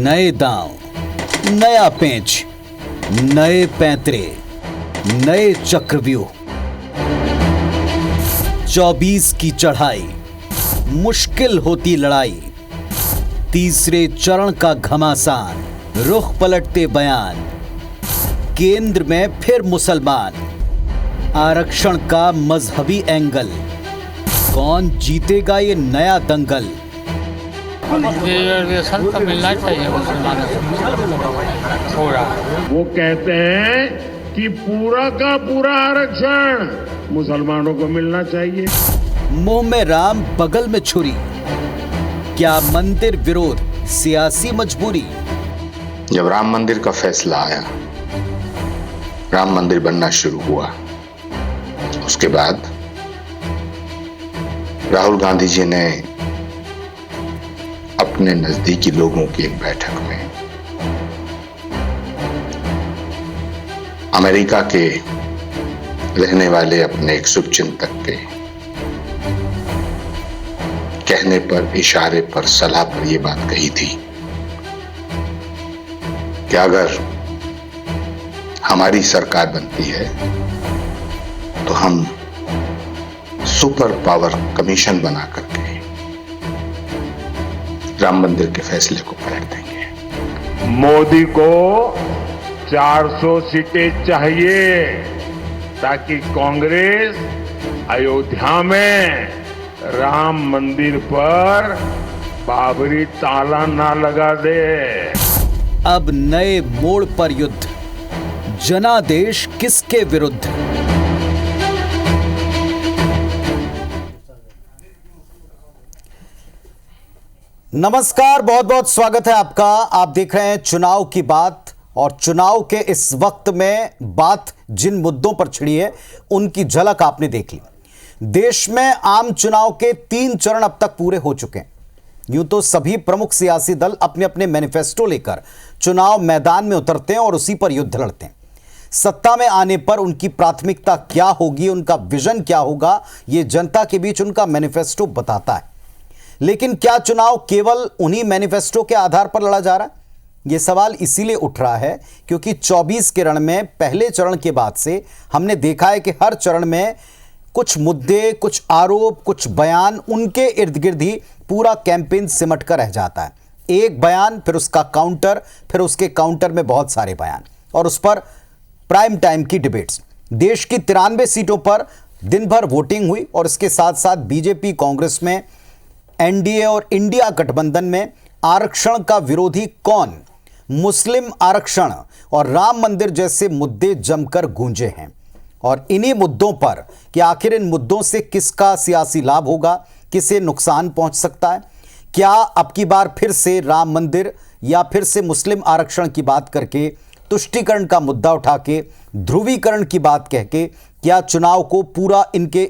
नए दांव, नया पेंच, नए पैंतरे, नए चक्रव्यूह। 24 की चढ़ाई, मुश्किल होती लड़ाई। तीसरे चरण का घमासान, रुख पलटते बयान। केंद्र में फिर मुसलमान, आरक्षण का मजहबी एंगल। कौन जीतेगा ये नया दंगल? रिजर्वेशन तो मिलना चाहिए मुसलमानों को पूरा। वो कहते हैं कि पूरा का पूरा आरक्षण मुसलमानों को मिलना चाहिए। मुंह में राम, बगल में छुरी। क्या मंदिर विरोध सियासी मजबूरी? जब राम मंदिर का फैसला आया, राम मंदिर बनना शुरू हुआ, उसके बाद राहुल गांधी जी ने अपने नजदीकी लोगों की एक बैठक में अमेरिका के रहने वाले अपने एक शुभचिंतक के कहने पर, इशारे पर, सलाह पर यह बात कही थी कि अगर हमारी सरकार बनती है तो हम सुपर पावर कमीशन बना करके राम मंदिर के फैसले को पलट देंगे। मोदी को 400 सीटें चाहिए ताकि कांग्रेस अयोध्या में राम मंदिर पर बाबरी ताला ना लगा दे। अब नए मोड़ पर युद्ध, जनादेश किसके विरुद्ध? नमस्कार, बहुत बहुत स्वागत है आपका। आप देख रहे हैं चुनाव की बात, और चुनाव के इस वक्त में बात जिन मुद्दों पर छिड़ी है उनकी झलक आपने देख ली। देश में आम चुनाव के 3 चरण अब तक पूरे हो चुके हैं। यूं तो सभी प्रमुख सियासी दल अपने अपने मैनिफेस्टो लेकर चुनाव मैदान में उतरते हैं और उसी पर युद्ध लड़ते हैं। सत्ता में आने पर उनकी प्राथमिकता क्या होगी, उनका विजन क्या होगा, यह जनता के बीच उनका मैनिफेस्टो बताता है। लेकिन क्या चुनाव केवल उन्हीं मैनिफेस्टो के आधार पर लड़ा जा रहा है? यह सवाल इसीलिए उठ रहा है क्योंकि 24 के रण में पहले चरण के बाद से हमने देखा है कि हर चरण में कुछ मुद्दे, कुछ आरोप, कुछ बयान, उनके इर्द गिर्द ही पूरा कैंपेन सिमट कर रह जाता है। एक बयान, फिर उसका काउंटर, फिर उसके काउंटर में बहुत सारे बयान, और उस पर प्राइम टाइम की डिबेट्स। देश की 93 सीटों पर दिन भर वोटिंग हुई और इसके साथ साथ बीजेपी, कांग्रेस में, एनडीए और इंडिया गठबंधन में आरक्षण का विरोधी कौन, मुस्लिम आरक्षण और राम मंदिर जैसे मुद्दे जमकर गूंजे हैं। और इन्हीं मुद्दों पर कि आखिर इन मुद्दों से किसका सियासी लाभ होगा, किसे नुकसान पहुंच सकता है, क्या अब की बार फिर से राम मंदिर या फिर से मुस्लिम आरक्षण की बात करके, तुष्टीकरण का मुद्दा उठा के, ध्रुवीकरण की बात कह के, क्या चुनाव को पूरा इनके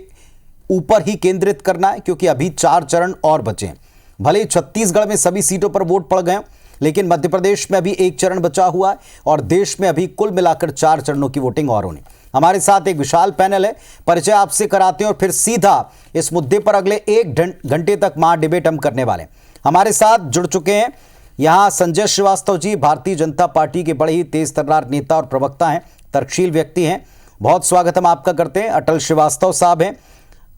ऊपर ही केंद्रित करना है? क्योंकि अभी 4 चरण और बचे हैं। भले छत्तीसगढ़ में सभी सीटों पर वोट पड़ गए, लेकिन मध्य प्रदेश में अभी 1 चरण बचा हुआ है और देश में अभी कुल मिलाकर 4 चरणों की वोटिंग और होनी। हमारे साथ एक विशाल पैनल है, परिचय आपसे कराते हैं और फिर सीधा इस मुद्दे पर अगले 1 घंटे तक महा डिबेट हम करने वाले हैं। हमारे साथ जुड़ चुके हैं यहां संजय श्रीवास्तव जी, भारतीय जनता पार्टी के बड़े ही तेज तर्रार नेता और प्रवक्ता हैं, तर्कशील व्यक्ति हैं। बहुत स्वागत हम आपका करते हैं। अटल श्रीवास्तव साहब हैं,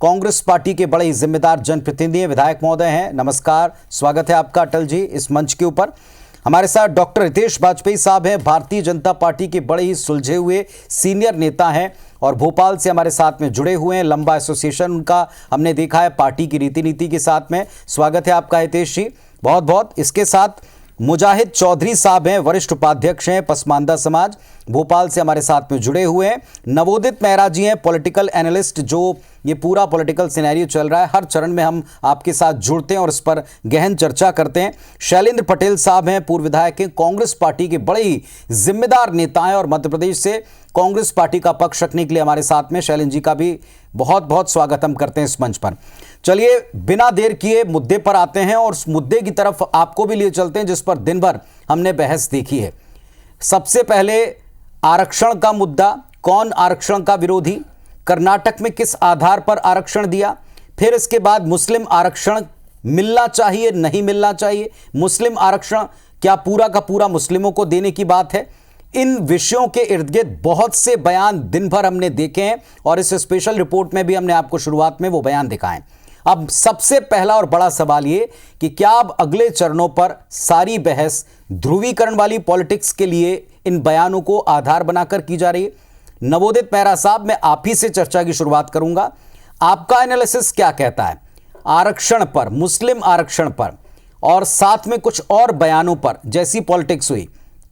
कांग्रेस पार्टी के बड़े ही जिम्मेदार जनप्रतिनिधि हैं, विधायक महोदय हैं। नमस्कार, स्वागत है आपका अटल जी इस मंच के ऊपर। हमारे साथ डॉक्टर हितेश वाजपेयी साहब हैं, भारतीय जनता पार्टी के बड़े ही सुलझे हुए सीनियर नेता हैं और भोपाल से हमारे साथ में जुड़े हुए हैं। लंबा एसोसिएशन उनका हमने देखा है पार्टी की रीति नीति के साथ में। स्वागत है आपका हितेश जी, बहुत बहुत। इसके साथ मुजाहिद चौधरी साहब हैं, वरिष्ठ उपाध्यक्ष हैं पसमानदा समाज, भोपाल से हमारे साथ में जुड़े हुए हैं। नवोदित मेहरा जी हैं, पॉलिटिकल एनालिस्ट, जो ये पूरा पॉलिटिकल सिनेरियो चल रहा है हर चरण में हम आपके साथ जुड़ते हैं और इस पर गहन चर्चा करते हैं। शैलेंद्र पटेल साहब हैं, पूर्व विधायक हैं, कांग्रेस पार्टी के बड़े ही जिम्मेदार नेता हैं और मध्य प्रदेश से कांग्रेस पार्टी का पक्ष रखने के लिए हमारे साथ में शैलेंद्र जी का भी बहुत बहुत स्वागत हम करते हैं इस मंच पर। चलिए बिना देर किए मुद्दे पर आते हैं और उस मुद्दे की तरफ आपको भी लिए चलते हैं जिस पर दिन भर हमने बहस देखी है। सबसे पहले आरक्षण का मुद्दा, कौन आरक्षण का विरोधी, कर्नाटक में किस आधार पर आरक्षण दिया, फिर इसके बाद मुस्लिम आरक्षण मिलना चाहिए नहीं मिलना चाहिए, मुस्लिम आरक्षण क्या पूरा का पूरा मुस्लिमों को देने की बात है? इन विषयों के इर्द गिर्द बहुत से बयान दिन भर हमने देखे हैं और इस स्पेशल रिपोर्ट में भी हमने आपको शुरुआत में वो बयान दिखाए। अब सबसे पहला और बड़ा सवाल ये कि क्या अब अगले चरणों पर सारी बहस ध्रुवीकरण वाली पॉलिटिक्स के लिए इन बयानों को आधार बनाकर की जा रही है? नवोदित मेहरा साहब, मैं आप ही से चर्चा की शुरुआत करूंगा। आपका एनालिसिस क्या कहता है आरक्षण पर, मुस्लिम आरक्षण पर और साथ में कुछ और बयानों पर जैसी पॉलिटिक्स हुई,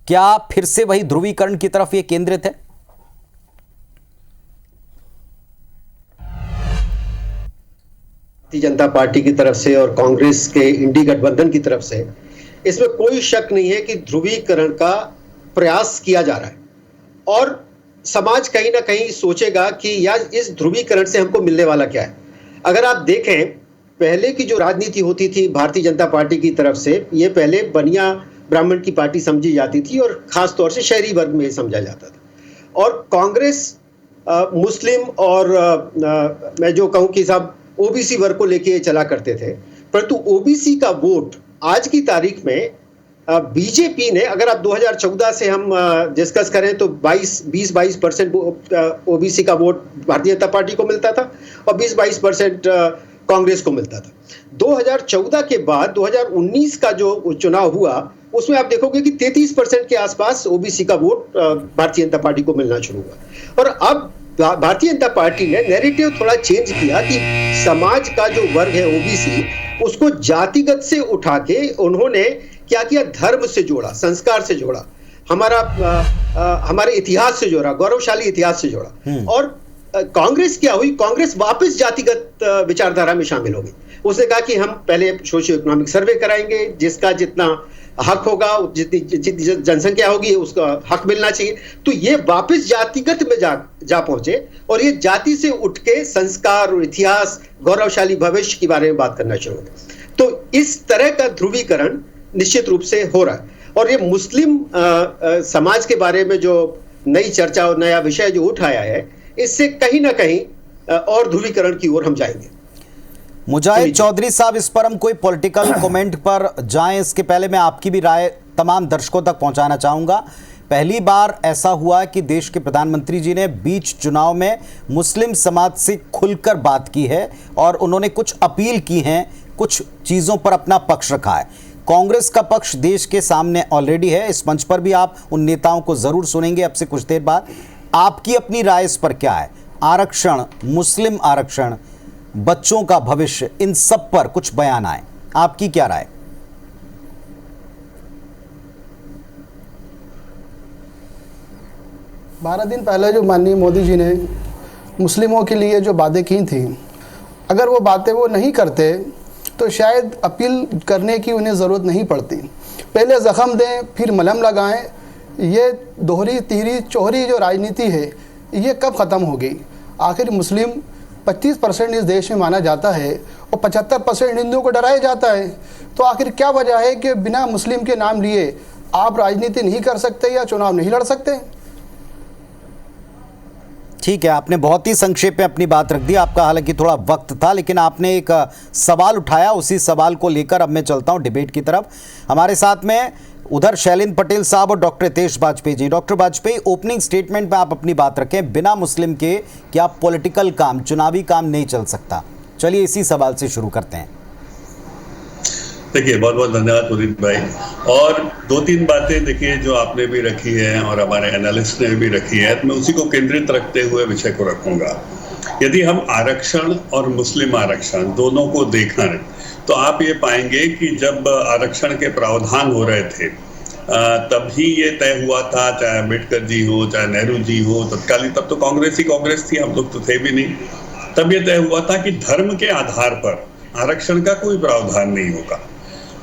क्या फिर से वही ध्रुवीकरण की तरफ यह केंद्रित है? भारतीय जनता पार्टी की तरफ से और कांग्रेस के इंडी गठबंधन की तरफ से इसमें कोई शक नहीं है कि ध्रुवीकरण का प्रयास किया जा रहा है और समाज कहीं ना कहीं सोचेगा कि यार इस ध्रुवीकरण से हमको मिलने वाला क्या है। अगर आप देखें, पहले की जो राजनीति होती थी भारतीय जनता पार्टी की तरफ से, ये पहले बनिया ब्राह्मण की पार्टी समझी जाती थी और खास तौर से शहरी वर्ग में समझा जाता था। और कांग्रेस मुस्लिम और मैं जो कहूं कि साहब ओबीसी वर्ग को लेके चला करते थे, परंतु ओबीसी का वोट आज की तारीख में बीजेपी ने, अगर आप 2014 से हम डिस्कस करें तो 20-22% ओबीसी का वोट भारतीय जनता पार्टी को मिलता था और 20-22% कांग्रेस को मिलता था। 2014 के बाद 2019 का जो चुनाव हुआ उसमें आप देखोगे कि 33% के आसपास ओबीसी का वोट भारतीय जनता पार्टी को मिलना शुरू हुआ। और अब भारतीय जनता पार्टी ने नैरेटिव थोड़ा चेंज किया कि समाज का जो वर्ग है ओबीसी, उसको जातिगत से उठा के उन्होंने क्या किया, धर्म से जोड़ा, संस्कार से जोड़ा, हमारे इतिहास से जोड़ा, गौरवशाली इतिहास से जोड़ा। और कांग्रेस क्या हुई, कांग्रेस वापस जातिगत विचारधारा में शामिल हो गई। उसने कहा कि हम पहले सोशियो इकोनॉमिक सर्वे कराएंगे, जिसका जितना हक होगा, जितनी जनसंख्या होगी उसका हक मिलना चाहिए। तो ये वापस जातिगत में जा पहुंचे और ये जाति से उठ के संस्कार और इतिहास, गौरवशाली भविष्य के बारे में बात करना शुरू हो गए। तो इस तरह का ध्रुवीकरण निश्चित रूप से हो रहा है। और ये मुस्लिम समाज के बारे में जो नई चर्चा और नया विषय जो उठाया है, इससे कहीं ना कहीं और ध्रुवीकरण की ओर हम जाएंगे। मुजाहिद चौधरी साहब, इस पर हम कोई पॉलिटिकल कमेंट पर जाएं इसके पहले मैं आपकी भी राय तमाम दर्शकों तक पहुंचाना चाहूंगा। पहली बार ऐसा हुआ कि देश के प्रधानमंत्री जी ने बीच चुनाव में मुस्लिम समाज से खुलकर बात की है और उन्होंने कुछ अपील की हैं, कुछ चीज़ों पर अपना पक्ष रखा है। कांग्रेस का पक्ष देश के सामने ऑलरेडी है, इस मंच पर भी आप उन नेताओं को ज़रूर सुनेंगे अब से कुछ देर बाद। आपकी अपनी राय इस पर क्या है? आरक्षण, मुस्लिम आरक्षण, बच्चों का भविष्य, इन सब पर कुछ बयान आए, आपकी क्या राय? 12 दिन पहले जो माननीय मोदी जी ने मुस्लिमों के लिए जो बातें की थी, अगर वो बातें वो नहीं करते तो शायद अपील करने की उन्हें ज़रूरत नहीं पड़ती। पहले ज़ख़म दें फिर मलहम लगाएं, ये दोहरी तीहरी चौहरी जो राजनीति है ये कब ख़त्म होगी? आखिर मुस्लिम 25% इस देश में माना जाता है और 75% हिंदुओं को डराया जाता है। तो आखिर क्या वजह है कि बिना मुस्लिम के नाम लिए आप राजनीति नहीं कर सकते या चुनाव नहीं लड़ सकते? ठीक है, आपने बहुत ही संक्षेप में अपनी बात रख दी। आपका हालांकि थोड़ा वक्त था, लेकिन आपने एक सवाल उठाया, उसी सवाल को लेकर अब मैं चलता हूं डिबेट की तरफ। हमारे साथ में उधर शैलेंद्र पटेल साहब और doctor Hitesh Vajpayee ji. Doctor Vajpayee, opening statement में आप अपनी बात रखें, बिना मुस्लिम के क्या पॉलिटिकल काम, चुनावी काम नहीं चल सकता? चलिए इसी सवाल से शुरू करते हैं। देखिए, बहुत बहुत धन्यवाद उदित भाई। और 2-3 बातें देखिए जो आपने भी रखी है और हमारे एनालिस्ट ने भी रखी है, तो मैं उसी को केंद्रित रखते हुए विषय को रखूंगा। यदि हम आरक्षण और मुस्लिम आरक्षण दोनों को देखें तो आप ये पाएंगे कि जब आरक्षण के प्रावधान हो रहे थे तभी ये तय हुआ था, चाहे अम्बेडकर जी हो, चाहे नेहरू जी हो, तत्कालीन तब तो कांग्रेस ही कांग्रेस थी, हम लोग तो थे भी नहीं। तब ये तय हुआ था कि धर्म के आधार पर आरक्षण का कोई प्रावधान नहीं होगा।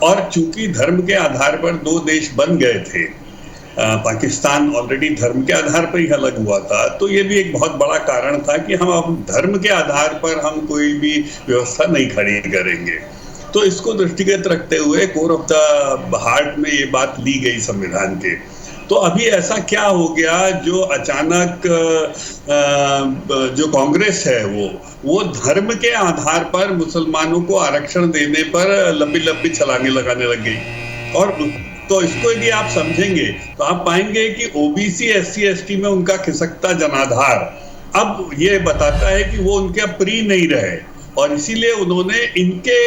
और चूंकि धर्म के आधार पर 2 देश बन गए थे, पाकिस्तान ऑलरेडी धर्म के आधार पर ही अलग हुआ था, तो ये भी एक बहुत बड़ा कारण था कि हम अब धर्म के आधार पर हम कोई भी व्यवस्था नहीं खड़ी करेंगे। तो इसको दृष्टिगत रखते हुए कोर ऑफ द हार्ट में ये बात ली गई संविधान के। तो अभी ऐसा क्या हो गया जो अचानक जो कांग्रेस है वो धर्म के आधार पर मुसलमानों को आरक्षण देने पर लंबी लंबी छलांगे लगाने लग गई। और तो इसको यदि आप समझेंगे तो आप पाएंगे कि ओबीसी एससी एसटी में उनका खिसकता जनाधार अब ये बताता है कि वो उनके प्री नहीं रहे, और इसीलिए उन्होंने इनके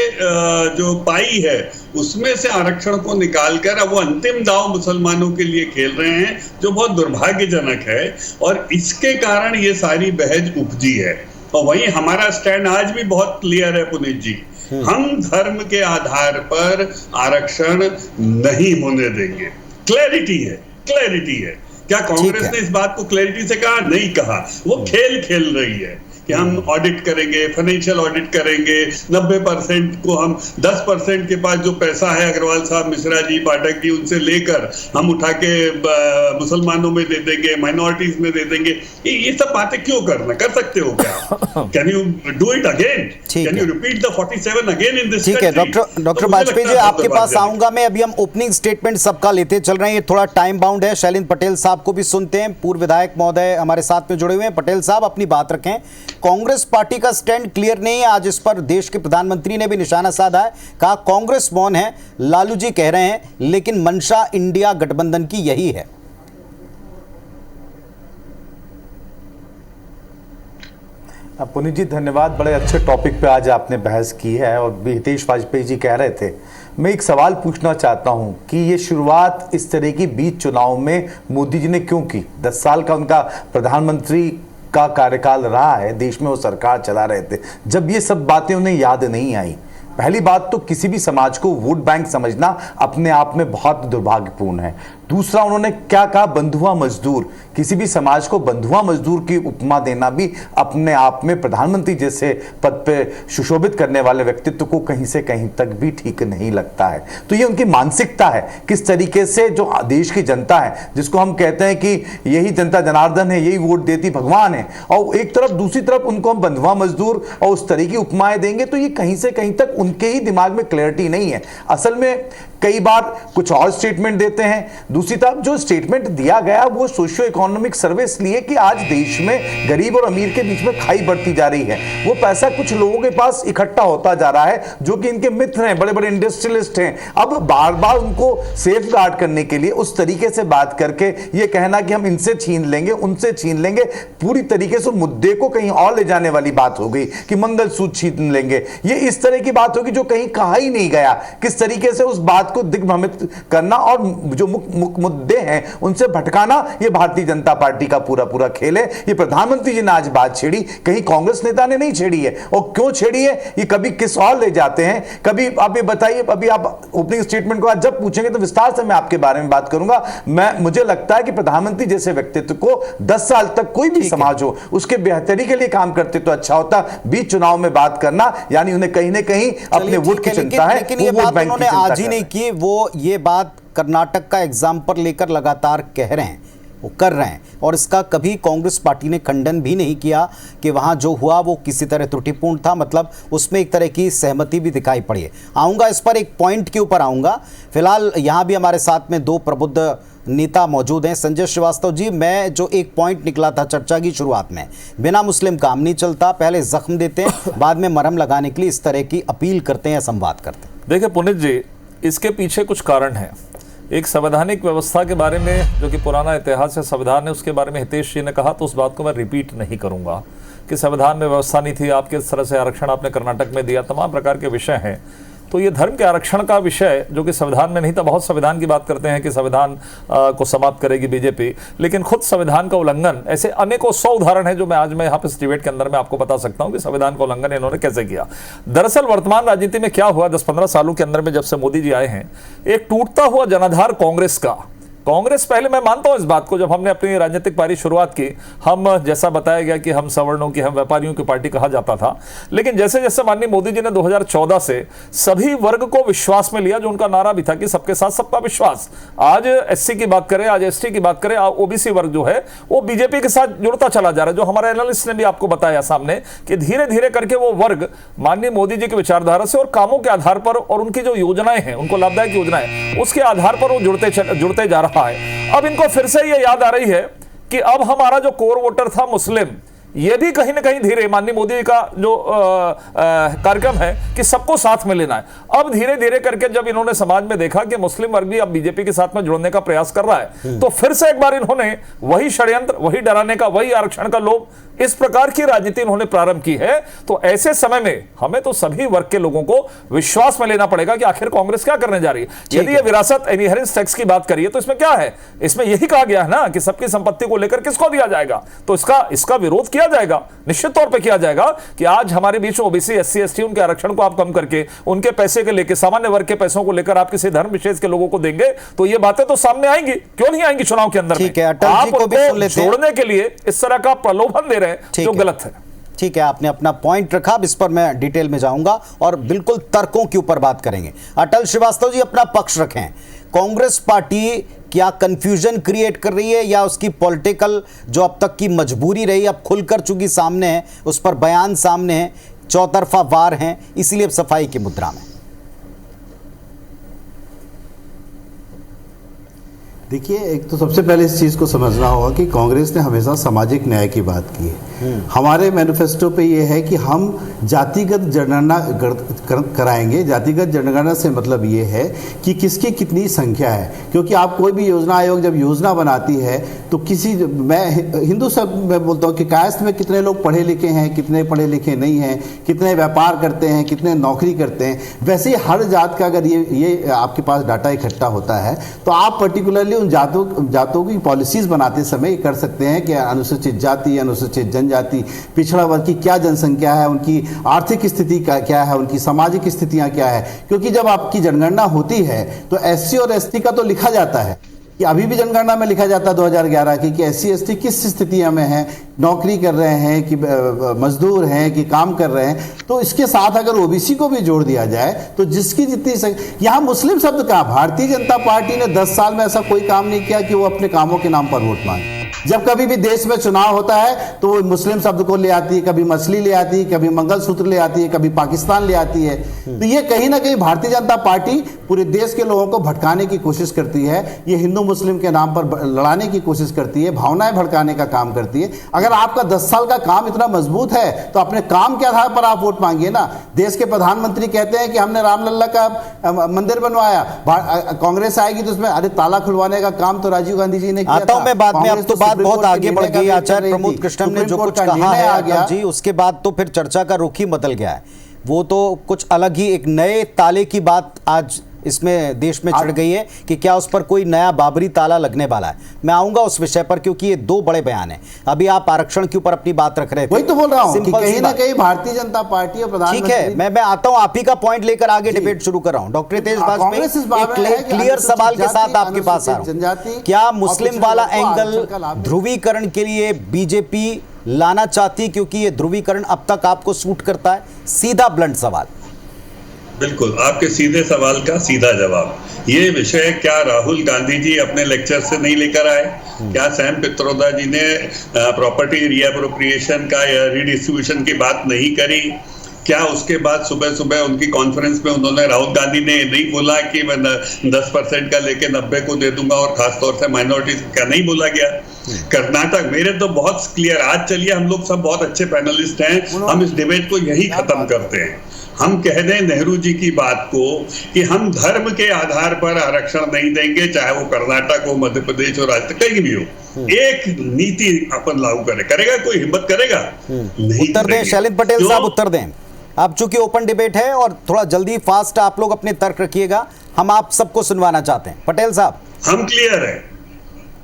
जो पाई है उसमें से आरक्षण को निकालकर अब वो अंतिम दांव मुसलमानों के लिए खेल रहे हैं, जो बहुत दुर्भाग्यजनक है। और इसके कारण ये सारी बहस उपजी है। और वहीं हमारा स्टैंड आज भी बहुत क्लियर है पुनीत जी, हम धर्म के आधार पर आरक्षण नहीं होने देंगे। क्लैरिटी है, क्लैरिटी है। क्या कांग्रेस ने इस बात को क्लैरिटी से कहा? नहीं कहा। वो खेल खेल रही है कि हम ऑडिट करेंगे, फाइनेंशियल ऑडिट करेंगे, 90% को हम 10% के पास जो पैसा है अग्रवाल साहब, मिश्रा जी, पाठक जी, उनसे लेकर हम उठा के मुसलमानों में दे देंगे, माइनॉरिटीज में दे देंगे। ये सब बातें क्यों करना? कर सकते हो क्या? Can you do it again? Can you repeat the 47 again in this? ठीक है डॉक्टर वाजपेयी जी, आपके पास आऊंगा मैं। अभी हम ओपनिंग स्टेटमेंट सबका लेते चल रहे हैं, ये थोड़ा टाइम बाउंड है। शैलेंद्र पटेल साहब को भी सुनते हैं, पूर्व विधायक महोदय हमारे साथ में जुड़े हुए हैं। पटेल साहब, अपनी बात रखें। कांग्रेस पार्टी का स्टैंड क्लियर नहीं है, आज इस पर देश के प्रधानमंत्री ने भी निशाना साधा है, कहा कांग्रेस मौन है, लालू जी कह रहे हैं, लेकिन मंशा इंडिया गठबंधन की यही है। पुनीत जी धन्यवाद, बड़े अच्छे टॉपिक पे आज आपने बहस की है। और हितेश वाजपेयी जी कह रहे थे, मैं एक सवाल पूछना चाहता हूं कि ये शुरुआत इस तरह की बीच चुनाव में मोदी जी ने क्यों की? 10 साल का उनका प्रधानमंत्री का कार्यकाल रहा है, देश में वो सरकार चला रहे थे, जब ये सब बातें उन्हें याद नहीं आई। पहली बात तो किसी भी समाज को वोट बैंक समझना अपने आप में बहुत दुर्भाग्यपूर्ण है। दूसरा, उन्होंने क्या कहा? बंधुआ मजदूर। किसी भी समाज को बंधुआ मजदूर की उपमा देना भी अपने आप में प्रधानमंत्री जैसे पद पे सुशोभित करने वाले व्यक्तित्व को कहीं से कहीं तक भी ठीक नहीं लगता है। तो ये उनकी मानसिकता है, किस तरीके से जो देश की जनता है, जिसको हम कहते हैं कि यही जनता जनार्दन है, यही वोट देती भगवान है, और एक तरफ दूसरी तरफ उनको हम बंधुआ मजदूर और उस तरह की उपमाएं देंगे, तो ये कहीं से कहीं तक उनके ही दिमाग में क्लैरिटी नहीं है। असल में कई बार कुछ और स्टेटमेंट देते हैं, दूसरी तरफ जो स्टेटमेंट दिया गया वो सोशियो इकोनॉमिक सर्वे इसलिए कि आज देश में गरीब और अमीर के बीच में खाई बढ़ती जा रही है। वो पैसा कुछ लोगों के पास इकट्ठा होता जा रहा है जो कि इनके मित्र हैं, बड़े बड़े इंडस्ट्रियलिस्ट हैं। अब बार बार उनको सेफ गार्ड करने के लिए उस तरीके से बात करके ये कहना कि हम इनसे छीन लेंगे, उनसे छीन लेंगे, पूरी तरीके से मुद्दे को कहीं और ले जाने वाली बात हो गई कि मंगलसूत्र छीन लेंगे। ये इस तरह की बात होगी जो कहीं कहा ही नहीं गया। किस तरीके से उस बात को दिग्भ्रमित करना और जो मुद्दे हैं उनसे भटकाना, ये भारतीय जनता पार्टी का पूरा पूरा खेल है। ये प्रधानमंत्री जी ने आज बात छेड़ी, कहीं कांग्रेस नेता ने नहीं छेड़ी है। और क्यों छेड़ी है ये कभी किस और ले जाते हैं, कभी आप ये बताइए। अभी आप ओपनिंग स्टेटमेंट को आज जब पूछेंगे तो विस्तार से मैं आपके बारे में बात करूंगा। मुझे लगता है कि प्रधानमंत्री जैसे व्यक्तित्व को 10 साल तक कोई भी समाज हो उसके बेहतरी के लिए काम करते तो अच्छा होता। बीच चुनाव में बात करना यानी उन्हें कहीं ना कहीं अपने वोट की चिंता है, लेकिन ये बात उन्होंने आज ही नहीं की। वो ये बात कर्नाटक का एग्जाम्पल लेकर लगातार कह रहे हैं, वो कर रहे हैं, और इसका कभी कांग्रेस पार्टी ने खंडन भी नहीं किया कि वहां जो हुआ वो किसी तरह त्रुटिपूर्ण था। मतलब उसमें एक तरह की सहमति भी दिखाई पड़ी है। आऊँगा इस पर, एक पॉइंट के ऊपर आऊँगा। फिलहाल यहाँ भी हमारे साथ में 2 प्रबुद्ध नेता मौजूद हैं। संजय श्रीवास्तव जी, मैं जो एक पॉइंट निकला था चर्चा की शुरुआत में, बिना मुस्लिम काम नहीं चलता, पहले जख्म देते हैं बाद में मरहम लगाने के लिए इस तरह की अपील करते हैं या संवाद करते हैं। देखिए पुनीत जी, इसके पीछे कुछ कारण हैं। एक संवैधानिक व्यवस्था के बारे में जो कि पुराना इतिहास है, संविधान है, उसके बारे में हितेश जी ने कहा, तो उस बात को मैं रिपीट नहीं करूंगा कि संविधान में व्यवस्था नहीं थी, आप किस तरह से आरक्षण आपने कर्नाटक में दिया, तमाम प्रकार के विषय हैं। तो ये धर्म के आरक्षण का विषय जो कि संविधान में नहीं था, बहुत संविधान की बात करते हैं कि संविधान को समाप्त करेगी बीजेपी, लेकिन खुद संविधान का उल्लंघन, ऐसे अनेकों 100 उदाहरण है जो मैं आज यहाँ पे इस डिबेट के अंदर में आपको बता सकता हूँ कि संविधान का उल्लंघन इन्होंने कैसे किया। दरअसल वर्तमान राजनीति में क्या हुआ 10-15 सालों के अंदर में, जब से मोदी जी आए हैं, एक टूटता हुआ जनाधार कांग्रेस का। कांग्रेस पहले, मैं मानता हूं इस बात को, जब हमने अपनी राजनीतिक पारी शुरुआत की, हम जैसा बताया गया कि हम सवर्णों की, हम व्यापारियों की पार्टी कहा जाता था, लेकिन जैसे जैसे माननीय मोदी जी ने 2014 से सभी वर्ग को विश्वास में लिया, जो उनका नारा भी था कि सबके साथ सबका विश्वास। आज एससी की बात करें, आज एसटी की बात करें, ओबीसी वर्ग जो है वो बीजेपी के साथ जुड़ता चला जा रहा है। जो हमारे एनालिस्ट ने भी आपको बताया सामने कि धीरे धीरे करके वो वर्ग माननीय मोदी जी की विचारधारा से और कामों के आधार पर और उनकी जो योजनाएं हैं, उनको लाभदायक योजनाएं, उसके आधार पर वो जुड़ते जा रहा है। अब इनको फिर से ये याद आ रही है कि अब हमारा जो कोर वोटर था मुस्लिम, यह भी कहीं ना कहीं धीरे माननीय मोदी का जो कार्यक्रम है कि सबको साथ में लेना है, अब धीरे धीरे करके जब इन्होंने समाज में देखा कि मुस्लिम वर्ग भी अब बीजेपी के साथ में जुड़ने का प्रयास कर रहा है, तो फिर से एक बार इन्होंने वही षड्यंत्र, वही डराने का, वही आरक्षण का लोभ, इस प्रकार की राजनीति इन्होंने प्रारंभ की है। तो ऐसे समय में हमें तो सभी वर्ग के लोगों को विश्वास में लेना पड़ेगा कि आखिर कांग्रेस क्या करने जा रही है। यदि ये विरासत इनहेरेंस टैक्स की बात करिए तो इसमें क्या है, इसमें यही कहा गया है ना कि सबकी संपत्ति को लेकर किसको दिया जाएगा, तो इसका विरोध किया जाएगा, निश्चित तौर पर किया जाएगा कि आज हमारे बीच में ओबीसी, एससी, एसटी, उनके आरक्षण को आप कम करके उनके पैसे के लेकर, सामान्य वर्ग के पैसों को लेकर आप किसी धर्म विशेष के लोगों को देंगे, तो ये बातें तो सामने आएंगी, क्यों नहीं आएंगी चुनाव के अंदर। ठीक है, अटल आप जी को भी सुन लेते हैं। जोड़ने के लिए इस तरह का प्रलोभन दे रहे हैं जो गलत है। ठीक है, आपने अपना पॉइंट रखा, अब इस पर मैं डिटेल में जाऊंगा और बिल्कुल तर्कों के ऊपर बात करेंगे। अटल श्रीवास्तव जी अपना पक्ष रखें, कांग्रेस पार्टी क्या कंफ्यूजन क्रिएट कर रही है या उसकी पॉलिटिकल जो अब तक की मजबूरी रही अब खुलकर चुकी सामने है, उस पर बयान सामने है, चौतरफा वार हैं, इसीलिए अब सफाई की मुद्रा में। देखिए, एक तो सबसे पहले इस चीज़ को समझना होगा कि कांग्रेस ने हमेशा सामाजिक न्याय की बात की है। हमारे मैनिफेस्टो पे ये है कि हम जातिगत जनगणना कराएंगे। जातिगत जनगणना से मतलब ये है कि किसकी कितनी संख्या है, क्योंकि आप कोई भी योजना आयोग जब योजना बनाती है तो मैं हिंदू सब मैं बोलता हूँ कि कास्ट में कितने लोग पढ़े लिखे हैं, कितने पढ़े लिखे नहीं हैं, कितने व्यापार करते हैं, कितने नौकरी करते हैं, वैसे ही हर जात का अगर ये आपके पास डाटा इकट्ठा होता है तो आप पर्टिकुलरली उन जातों की पॉलिसीज बनाते समय कर सकते हैं कि अनुसूचित जाति, अनुसूचित जनजाति, पिछड़ा वर्ग की क्या जनसंख्या है, उनकी आर्थिक स्थिति क्या है, उनकी सामाजिक स्थितियां क्या है। क्योंकि जब आपकी जनगणना होती है तो एससी और एसटी का तो लिखा जाता है, कि अभी भी जनगणना में लिखा जाता है 2011 की कि एससी एसटी किस स्थितियां में हैं, नौकरी कर रहे हैं कि मजदूर हैं कि काम कर रहे हैं। तो इसके साथ अगर ओबीसी को भी जोड़ दिया जाए तो जिसकी जितनी यहाँ मुस्लिम शब्द कहाँ, भारतीय जनता पार्टी ने 10 साल में ऐसा कोई काम नहीं किया कि वो अपने कामों के नाम पर वोट मांगे। जब कभी भी देश में चुनाव होता है तो वो मुस्लिम शब्द को ले आती है, कभी मछली ले आती है, कभी मंगलसूत्र ले आती है, कभी पाकिस्तान ले आती है। तो ये कहीं ना कहीं भारतीय जनता पार्टी पूरे देश के लोगों को भटकाने की कोशिश करती है, ये हिंदू मुस्लिम के नाम पर लड़ाने की कोशिश करती है, भावनाएं भड़काने का काम करती है। अगर आपका 10 साल का काम इतना मजबूत है तो अपने काम के आधार पर आप वोट मांगिए ना। देश के प्रधानमंत्री कहते हैं कि हमने रामलल्ला का मंदिर बनवाया, कांग्रेस आएगी तो उसमें अरे ताला खुलवाने का काम तो राजीव गांधी जी ने किया था। मैं बाद में, अब तो बात बहुत आगे बढ़ गई। आचार्य प्रमोद कृष्णन ने जो कुछ कहा है अटल जी, उसके बाद तो फिर चर्चा का रुख ही बदल गया है। वो तो कुछ अलग ही एक नए ताले की बात आज इसमें देश में चढ़ गई है कि क्या उस पर कोई नया बाबरी ताला लगने वाला है। मैं आऊंगा उस विषय पर क्योंकि ये दो बड़े बयान हैं। अभी आप आरक्षण के ऊपर अपनी बात रख रहे थे, वही तो बोल रहा हूं कि कहीं ना कहीं भारतीय जनता पार्टी और प्रधानमंत्री। ठीक है, मैं आता हूं, आप ही का पॉइंट लेकर आगे डिबेट शुरू कर रहा हूं। डॉक्टर हितेश वाजपेयी, क्लियर सवाल के साथ आपके पास आ रहा हूं, क्या मुस्लिम वाला एंगल ध्रुवीकरण के लिए बीजेपी लाना चाहती, क्योंकि ये ध्रुवीकरण अब तक आपको सूट करता है? सीधा ब्लंट सवाल। बिल्कुल, आपके सीधे सवाल का सीधा जवाब। ये विषय क्या राहुल गांधी जी अपने लेक्चर से नहीं लेकर आए? क्या सैम पित्रोदा जी ने प्रॉपर्टी रीअप्रोप्रिएशन का या रीडिस्ट्रीब्यूशन की बात नहीं करी? क्या उसके बाद सुबह सुबह उनकी कॉन्फ्रेंस में उन्होंने, राहुल गांधी ने नहीं बोला कि मैं 10% का लेके 90 को दे दूंगा और खासतौर से माइनॉरिटीज, क्या नहीं बोला गया? कर्नाटक, मेरे तो बहुत क्लियर। आज चलिए हम लोग सब बहुत अच्छे पैनलिस्ट हैं, हम इस डिबेट को यही खत्म करते हैं। हम कह दें नेहरू जी की बात को कि हम धर्म के आधार पर आरक्षण नहीं देंगे, चाहे वो कर्नाटक हो, मध्य प्रदेश हो, राजस्थान, कहीं भी हो। एक नीति अपन लागू करेगा कोई हिम्मत करेगा? नहीं। उत्तर दें शैलेंद्र पटेल साहब, उत्तर दें। अब चूंकि ओपन डिबेट है और थोड़ा जल्दी फास्ट आप लोग अपने तर्क रखिएगा, हम आप सबको सुनवाना चाहते हैं। पटेल साहब, हम क्लियर है।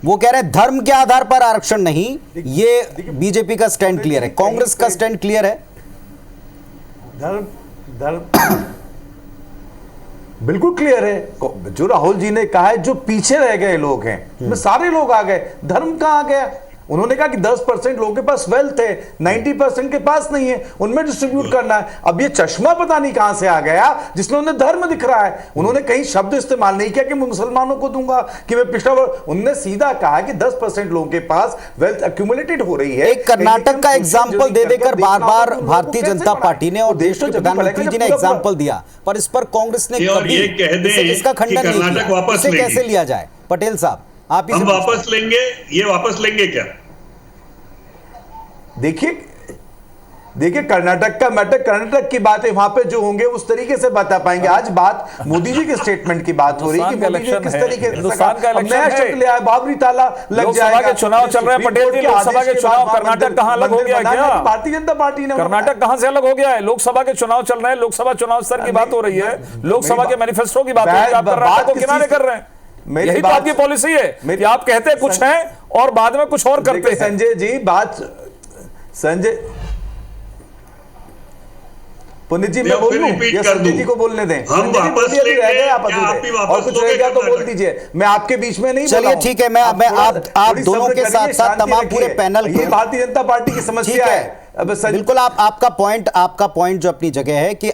वो कह रहे हैं धर्म के आधार पर आरक्षण नहीं, ये बीजेपी का स्टैंड क्लियर है, कांग्रेस का स्टैंड क्लियर है। धर्म बिल्कुल क्लियर है। जो राहुल जी ने कहा है, जो पीछे रह गए लोग हैं, में सारे लोग आ गए, धर्म कहां आ गया? उन्होंने कहा कि 10% लोगों के पास वेल्थ है, 90% के पास नहीं है, उनमें डिस्ट्रीब्यूट करना है। अब ये चश्मा पता नहीं कहां से आ गया जिसमें उन्हें धर्म दिख रहा है। उन्होंने कहीं शब्द इस्तेमाल नहीं किया कि मैं मुसलमानों को दूंगा, कि मैं पिछड़ा वर्ग। उन्होंने सीधा कहा कि 10% लोगों के पास वेल्थ एक्यूमुलेटेड हो रही है। एक कर्नाटक का एग्जाम्पल दे देकर बार बार भारतीय जनता पार्टी ने और देश के प्रधानमंत्री जी ने एग्जाम्पल दिया, पर इस पर कांग्रेस ने कभी इसका खंडन नहीं किया। इसे कैसे लिया जाए? पटेल साहब, आप हम वापस लेंगे, ये वापस लेंगे क्या? देखिए कर्नाटक का मैटर कर्नाटक की बात है, वहां पे जो होंगे उस तरीके से बता पाएंगे। आज बात मोदी जी के स्टेटमेंट की बात हो रही है कि मोदी जी किस तरीके से हिंदुस्तान का इलेक्शन है, बाबरी ताला लग जाएगा। लोकसभा के चुनाव चल रहे हैं पटेल जी, लोकसभा के चुनाव कर्नाटक कहां अलग हो गया है क्या? भारतीय जनता पार्टी ने कर्नाटक कहां से अलग हो गया है? लोकसभा के चुनाव चल रहे हैं, लोकसभा चुनाव स्तर की बात हो रही है, लोकसभा के मैनिफेस्टो की बात हो रही है, आप कर्नाटक को किनारे कर रहे हैं। यही तो आपकी पॉलिसी है कि आप कहते कुछ हैं और बाद में कुछ और करते हैं। संजय जी संजय पुनित जी मैं बोल लूं या संजय जी को बोलने दें? हम वापस लेंगे, आप और कुछ रह गया तो बोल दीजिए, मैं आपके बीच में नहीं। चलिए ठीक है, मैं आप दोनों के साथ साथ तमाम पूरे पैनल ये भारतीय जनता पार्टी की समस्या है। बिल्कुल आपका पॉइंट जो अपनी जगह है कि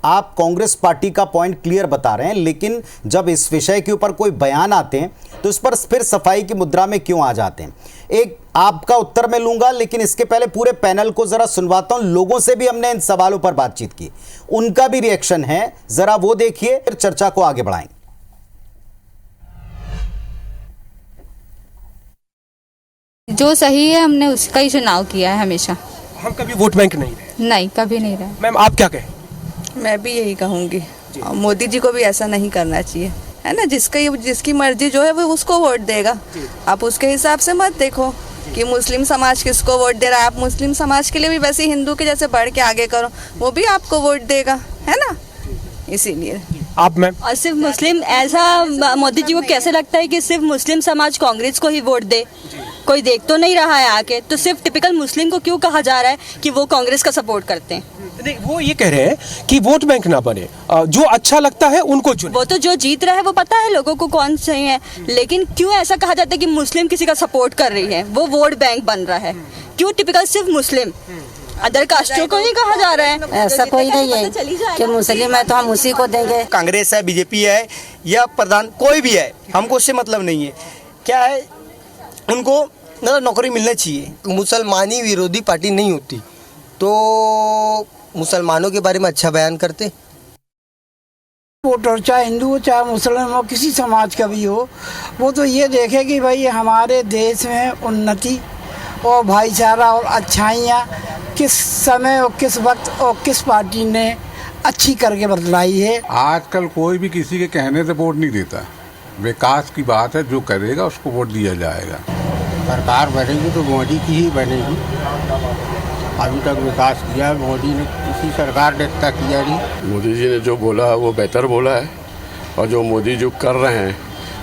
आप कांग्रेस पार्टी का पॉइंट क्लियर बता रहे हैं, लेकिन जब इस विषय के ऊपर कोई बयान आते हैं तो इस पर फिर सफाई की मुद्रा में क्यों आ जाते हैं? एक आपका उत्तर मैं लूंगा, लेकिन इसके पहले पूरे पैनल को जरा सुनवाता हूं। लोगों से भी हमने इन सवालों पर बातचीत की, उनका भी रिएक्शन है, जरा वो देखिए, फिर चर्चा को आगे बढ़ाएंगे। जो सही है हमने उसका ही चुनाव किया है हमेशा। हम कभी वोट बैंक नहीं रहे। नहीं, कभी नहीं रहे। मैम आप क्या कहें? मैं भी यही कहूँगी, मोदी जी को भी ऐसा नहीं करना चाहिए, है ना। जिसकी मर्जी जो है वो उसको वोट देगा। आप उसके हिसाब से मत देखो कि मुस्लिम समाज किसको वोट दे रहा है। आप मुस्लिम समाज के लिए भी वैसे हिंदू के जैसे बढ़ के आगे करो, वो भी आपको वोट देगा, है ना। इसीलिए आप मैम और सिर्फ मुस्लिम, ऐसा मोदी जी को कैसे लगता है कि सिर्फ मुस्लिम समाज कांग्रेस को ही वोट दे? कोई देख तो नहीं रहा है आके, तो सिर्फ टिपिकल मुस्लिम को क्यों कहा जा रहा है कि वो कांग्रेस का सपोर्ट करते हैं? नहीं, वो ये कह रहे हैं कि वोट बैंक ना बने, जो अच्छा लगता है उनको चुने। वो तो जो जीत रहा है वो पता है लोगों को कौन सही है, लेकिन क्यों ऐसा कहा जाता है कि मुस्लिम किसी का सपोर्ट कर रही है, वो वोट बैंक बन रहा है? क्यों टिपिकल सिर्फ मुस्लिम, अदर कास्टों को नहीं कहा जा रहा है? ऐसा कोई नहीं है कि मुस्लिम है तो हम उसी को देंगे। कांग्रेस है, बीजेपी है या प्रधान कोई भी है, हमको उससे मतलब नहीं है। क्या है, उनको मतलब नौकरी मिलना चाहिए। मुसलमानी विरोधी पार्टी नहीं होती तो मुसलमानों के बारे में अच्छा बयान करते। वोटर चाहे हिंदू हो चाहे मुसलमान हो, किसी समाज का भी हो, वो तो ये देखे कि भाई हमारे देश में उन्नति और भाईचारा और अच्छाइयाँ किस समय और किस वक्त और किस पार्टी ने अच्छी करके बतलाई है। आजकल कोई भी किसी के कहने से वोट नहीं देता, विकास की बात है, जो करेगा उसको वोट दिया जाएगा। सरकार बनेगी तो मोदी की ही बनेगी। अभी तक विकास किया मोदी ने, किसी सरकार ने इतना किया नहीं। मोदी जी ने जो बोला वो बेहतर बोला है, और जो मोदी जो कर रहे हैं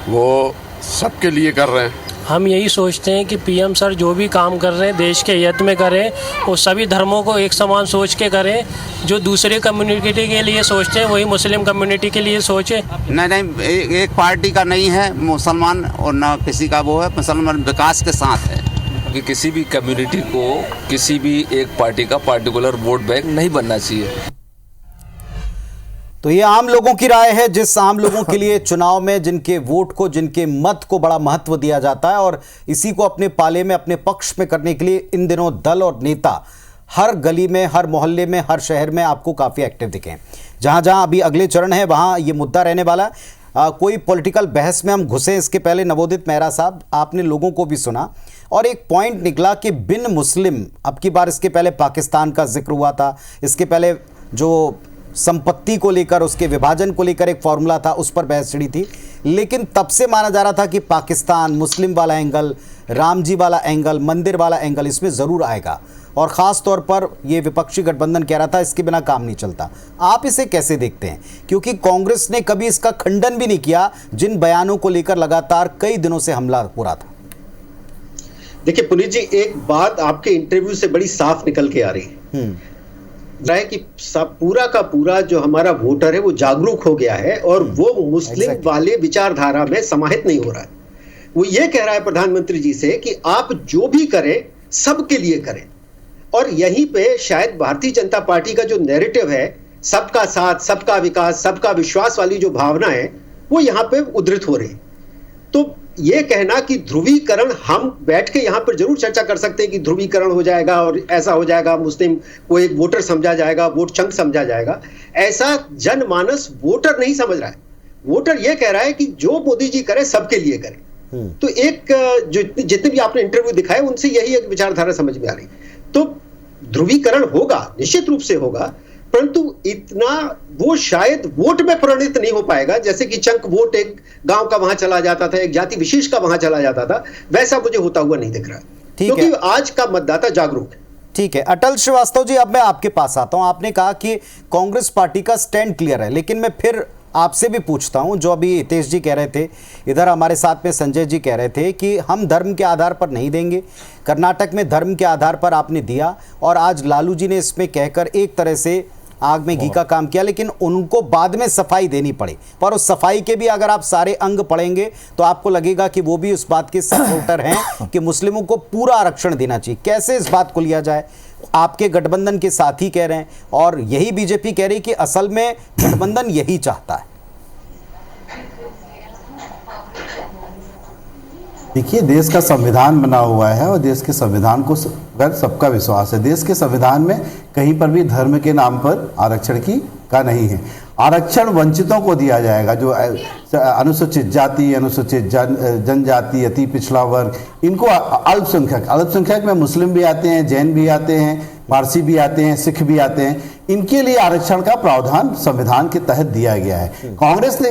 वो सबके लिए कर रहे हैं। हम यही सोचते हैं कि पीएम सर जो भी काम कर रहे हैं देश के हित में करें, और सभी धर्मों को एक समान सोच के करें। जो दूसरे कम्युनिटी के लिए सोचते हैं वही मुस्लिम कम्युनिटी के लिए सोचें। नहीं, एक पार्टी का नहीं है मुसलमान, और ना किसी का वो है। मुसलमान विकास के साथ है कि किसी भी कम्युनिटी को किसी भी एक पार्टी का पार्टिकुलर वोट बैंक नहीं बनना चाहिए। तो ये आम लोगों की राय है, जिस आम लोगों के लिए चुनाव में जिनके वोट को, जिनके मत को बड़ा महत्व दिया जाता है, और इसी को अपने पाले में, अपने पक्ष में करने के लिए इन दिनों दल और नेता हर गली में, हर मोहल्ले में, हर शहर में आपको काफ़ी एक्टिव दिखें। जहां जहां अभी अगले चरण है वहां ये मुद्दा रहने वाला है। कोई पॉलिटिकल बहस में हम घुसे इसके पहले नवोदित मेहरा साहब, आपने लोगों को भी सुना और एक पॉइंट निकला कि बिन मुस्लिम, अब की बार इसके पहले पाकिस्तान का जिक्र हुआ था, इसके पहले जो संपत्ति को लेकर, उसके विभाजन को लेकर एक फॉर्मूला था, उस पर बहस छिड़ी थी। लेकिन तब से माना जा रहा था कि पाकिस्तान, मुस्लिम वाला एंगल, राम जी वाला एंगल, मंदिर वाला एंगल इसमें ज़रूर आएगा, और ख़ास तौर पर ये विपक्षी गठबंधन कह रहा था इसके बिना काम नहीं चलता। आप इसे कैसे देखते हैं? क्योंकि कांग्रेस ने कभी इसका खंडन भी नहीं किया, जिन बयानों को लेकर लगातार कई दिनों से हमला हो रहा था। देखिए पुनीत जी, एक बात आपके इंटरव्यू से बड़ी साफ निकल के आ रही है कि पूरा का पूरा जो हमारा वोटर है वो जागरूक हो गया है, और वो मुस्लिम वाले विचारधारा में समाहित नहीं हो रहा है। वो ये कह रहा है प्रधानमंत्री जी से कि आप जो भी करें सबके लिए करें, और यहीं पे शायद भारतीय जनता पार्टी का जो नैरेटिव है, सबका साथ, सबका विकास, सबका विश्वास वाली जो भावना है, वो यहाँ पे उद्धृत हो रही है। तो ये कहना कि ध्रुवीकरण, हम बैठ के यहाँ पर जरूर चर्चा कर सकते हैं कि ध्रुवीकरण हो जाएगा और ऐसा हो जाएगा, मुस्लिम को एक वोटर समझा जाएगा, वोट चंक समझा जाएगा, ऐसा जनमानस वोटर नहीं समझ रहा है। वोटर ये कह रहा है कि जो मोदी जी करे सबके लिए करे। तो एक जो जितने भी आपने इंटरव्यू दिखाए उनसे यही एक विचारधारा समझ में आ रही। तो ध्रुवीकरण होगा, निश्चित रूप से होगा, परंतु इतना वो शायद वोट में परिणत नहीं हो पाएगा जैसे कि चंक वोट एक गांव का वहां चला जाता था, एक जाति विशेष का वहां चला जाता था, वैसा मुझे होता हुआ नहीं दिख रहा है, क्योंकि आज का मतदाता जागरूक है। ठीक है, अटल श्रीवास्तव जी, अब मैं आपके पास आता हूं। आपने कहा कि कांग्रेस पार्टी का स्टैंड क्लियर है, लेकिन मैं फिर आपसे भी पूछता हूं, जो अभी हितेश जी कह रहे थे, इधर हमारे साथ में संजय जी कह रहे थे कि हम धर्म के आधार पर नहीं देंगे। कर्नाटक में धर्म के आधार पर आपने दिया और आज लालू जी ने इसमें कहकर एक तरह से आग में घी का काम किया, लेकिन उनको बाद में सफाई देनी पड़ी। पर उस सफाई के भी अगर आप सारे अंग पढ़ेंगे तो आपको लगेगा कि वो भी उस बात के सपोर्टर हैं कि मुस्लिमों को पूरा आरक्षण देना चाहिए। कैसे इस बात को लिया जाए? आपके गठबंधन के साथी कह रहे हैं और यही बीजेपी कह रही कि असल में गठबंधन यही चाहता है। देखिए, देश का संविधान बना हुआ है और देश के संविधान को सबका विश्वास है। देश के संविधान में कहीं पर भी धर्म के नाम पर आरक्षण का नहीं है। आरक्षण वंचितों को दिया जाएगा, जो अनुसूचित जाति, अनुसूचित जनजाति, अति पिछड़ा वर्ग, इनको अल्पसंख्यक में मुस्लिम भी आते हैं, जैन भी आते हैं, पारसी भी आते हैं, सिख भी आते हैं, इनके लिए आरक्षण का प्रावधान संविधान के तहत दिया गया है। कांग्रेस ने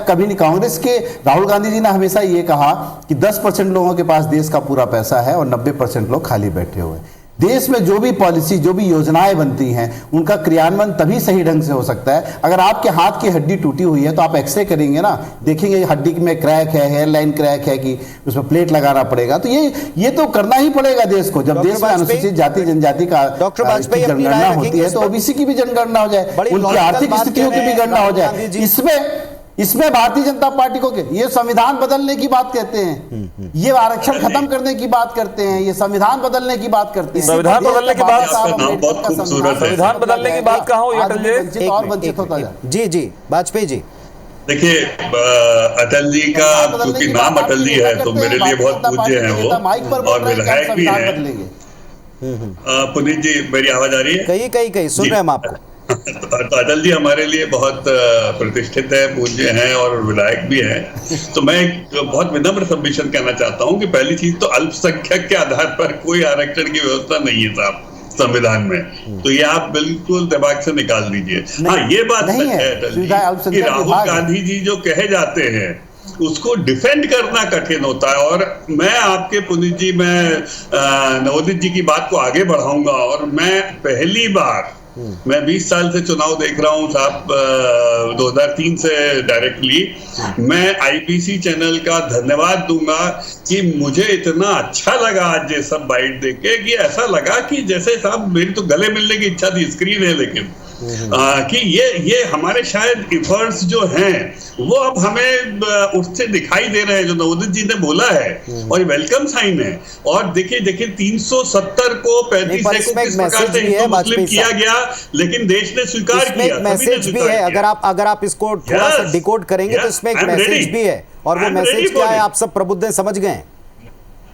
कभी नहीं, कांग्रेस के राहुल गांधी जी ने हमेशा ये कहा कि 10% लोगों के पास देश का पूरा पैसा है और 90% लोग खाली बैठे हुए हैं। देश में जो भी पॉलिसी, जो भी योजनाएं बनती हैं, उनका क्रियान्वयन तभी सही ढंग से हो सकता है। अगर आपके हाथ की हड्डी टूटी हुई है तो आप एक्सरे करेंगे ना, देखेंगे हड्डी में क्रैक है, हेयर लाइन क्रैक है, कि उसमें प्लेट लगाना पड़ेगा। तो ये तो करना ही पड़ेगा देश को। जब देश में अनुसूचित जाति जनजाति का जनगणना होती है तो ओबीसी की भी जनगणना हो जाए, उनकी आर्थिक स्थितियों की भी गणना हो जाए। इसमें भारतीय जनता पार्टी को ये संविधान बदलने की बात कहते हैं, ये आरक्षण खत्म करने की बात करते हैं, ये संविधान बदलने की बात करते हैं। संविधान बदलने की बात, संविधान बदलने की बात कहाँ हुई अटल जी? और वंचित होता जाए। जी वाजपेयी जी, देखिए, अटल जी का क्योंकि नाम अटल जी है तो मेरे लिए बहुत पूज्य हैं वो, और विधायक भी हैं। पुनीत जी, मेरी आवाज आ रही है? कहीं सुन रहे हैं हम आपको। तो अटल जी हमारे लिए बहुत प्रतिष्ठित है, पूज्य हैं और विधायक भी हैं। तो मैं एक बहुत विनम्र सबमिशन कहना चाहता हूं कि पहली चीज तो अल्पसंख्यक के आधार पर कोई आरक्षण की व्यवस्था नहीं है साहब संविधान में, तो ये आप बिल्कुल दिमाग से निकाल दीजिए। हाँ, ये बात सच है अटल जी कि राहुल गांधी जी जो कहे जाते हैं उसको डिफेंड करना कठिन होता है। और मैं आपके पुनीत जी, मैं नवोदित जी की बात को आगे बढ़ाऊंगा। और मैं पहली बार, मैं 20 साल से चुनाव देख रहा हूं साहब, 2003 से डायरेक्टली। मैं आईपीसी चैनल का धन्यवाद दूंगा कि मुझे इतना अच्छा लगा आज ये सब बाइट देख के, कि ऐसा लगा कि जैसे साहब मेरी तो गले मिलने की इच्छा थी, स्क्रीन है लेकिन कि ये हमारे शायद एफर्ट्स जो हैं वो अब हमें उससे दिखाई दे रहे हैं, जो नवोदित जी ने बोला है, और वेलकम साइन है। और देखिए 370 को 35 को किस प्रकार से हिंदू मुस्लिम किया गया, लेकिन देश ने स्वीकार किया। मैसेज भी है, अगर आप इसको थोड़ा सा डिकोड करेंगे तो इसमें एक मैसेज भी है, और वो मैसेज क्या है आप सब प्रबुद्ध समझ गए।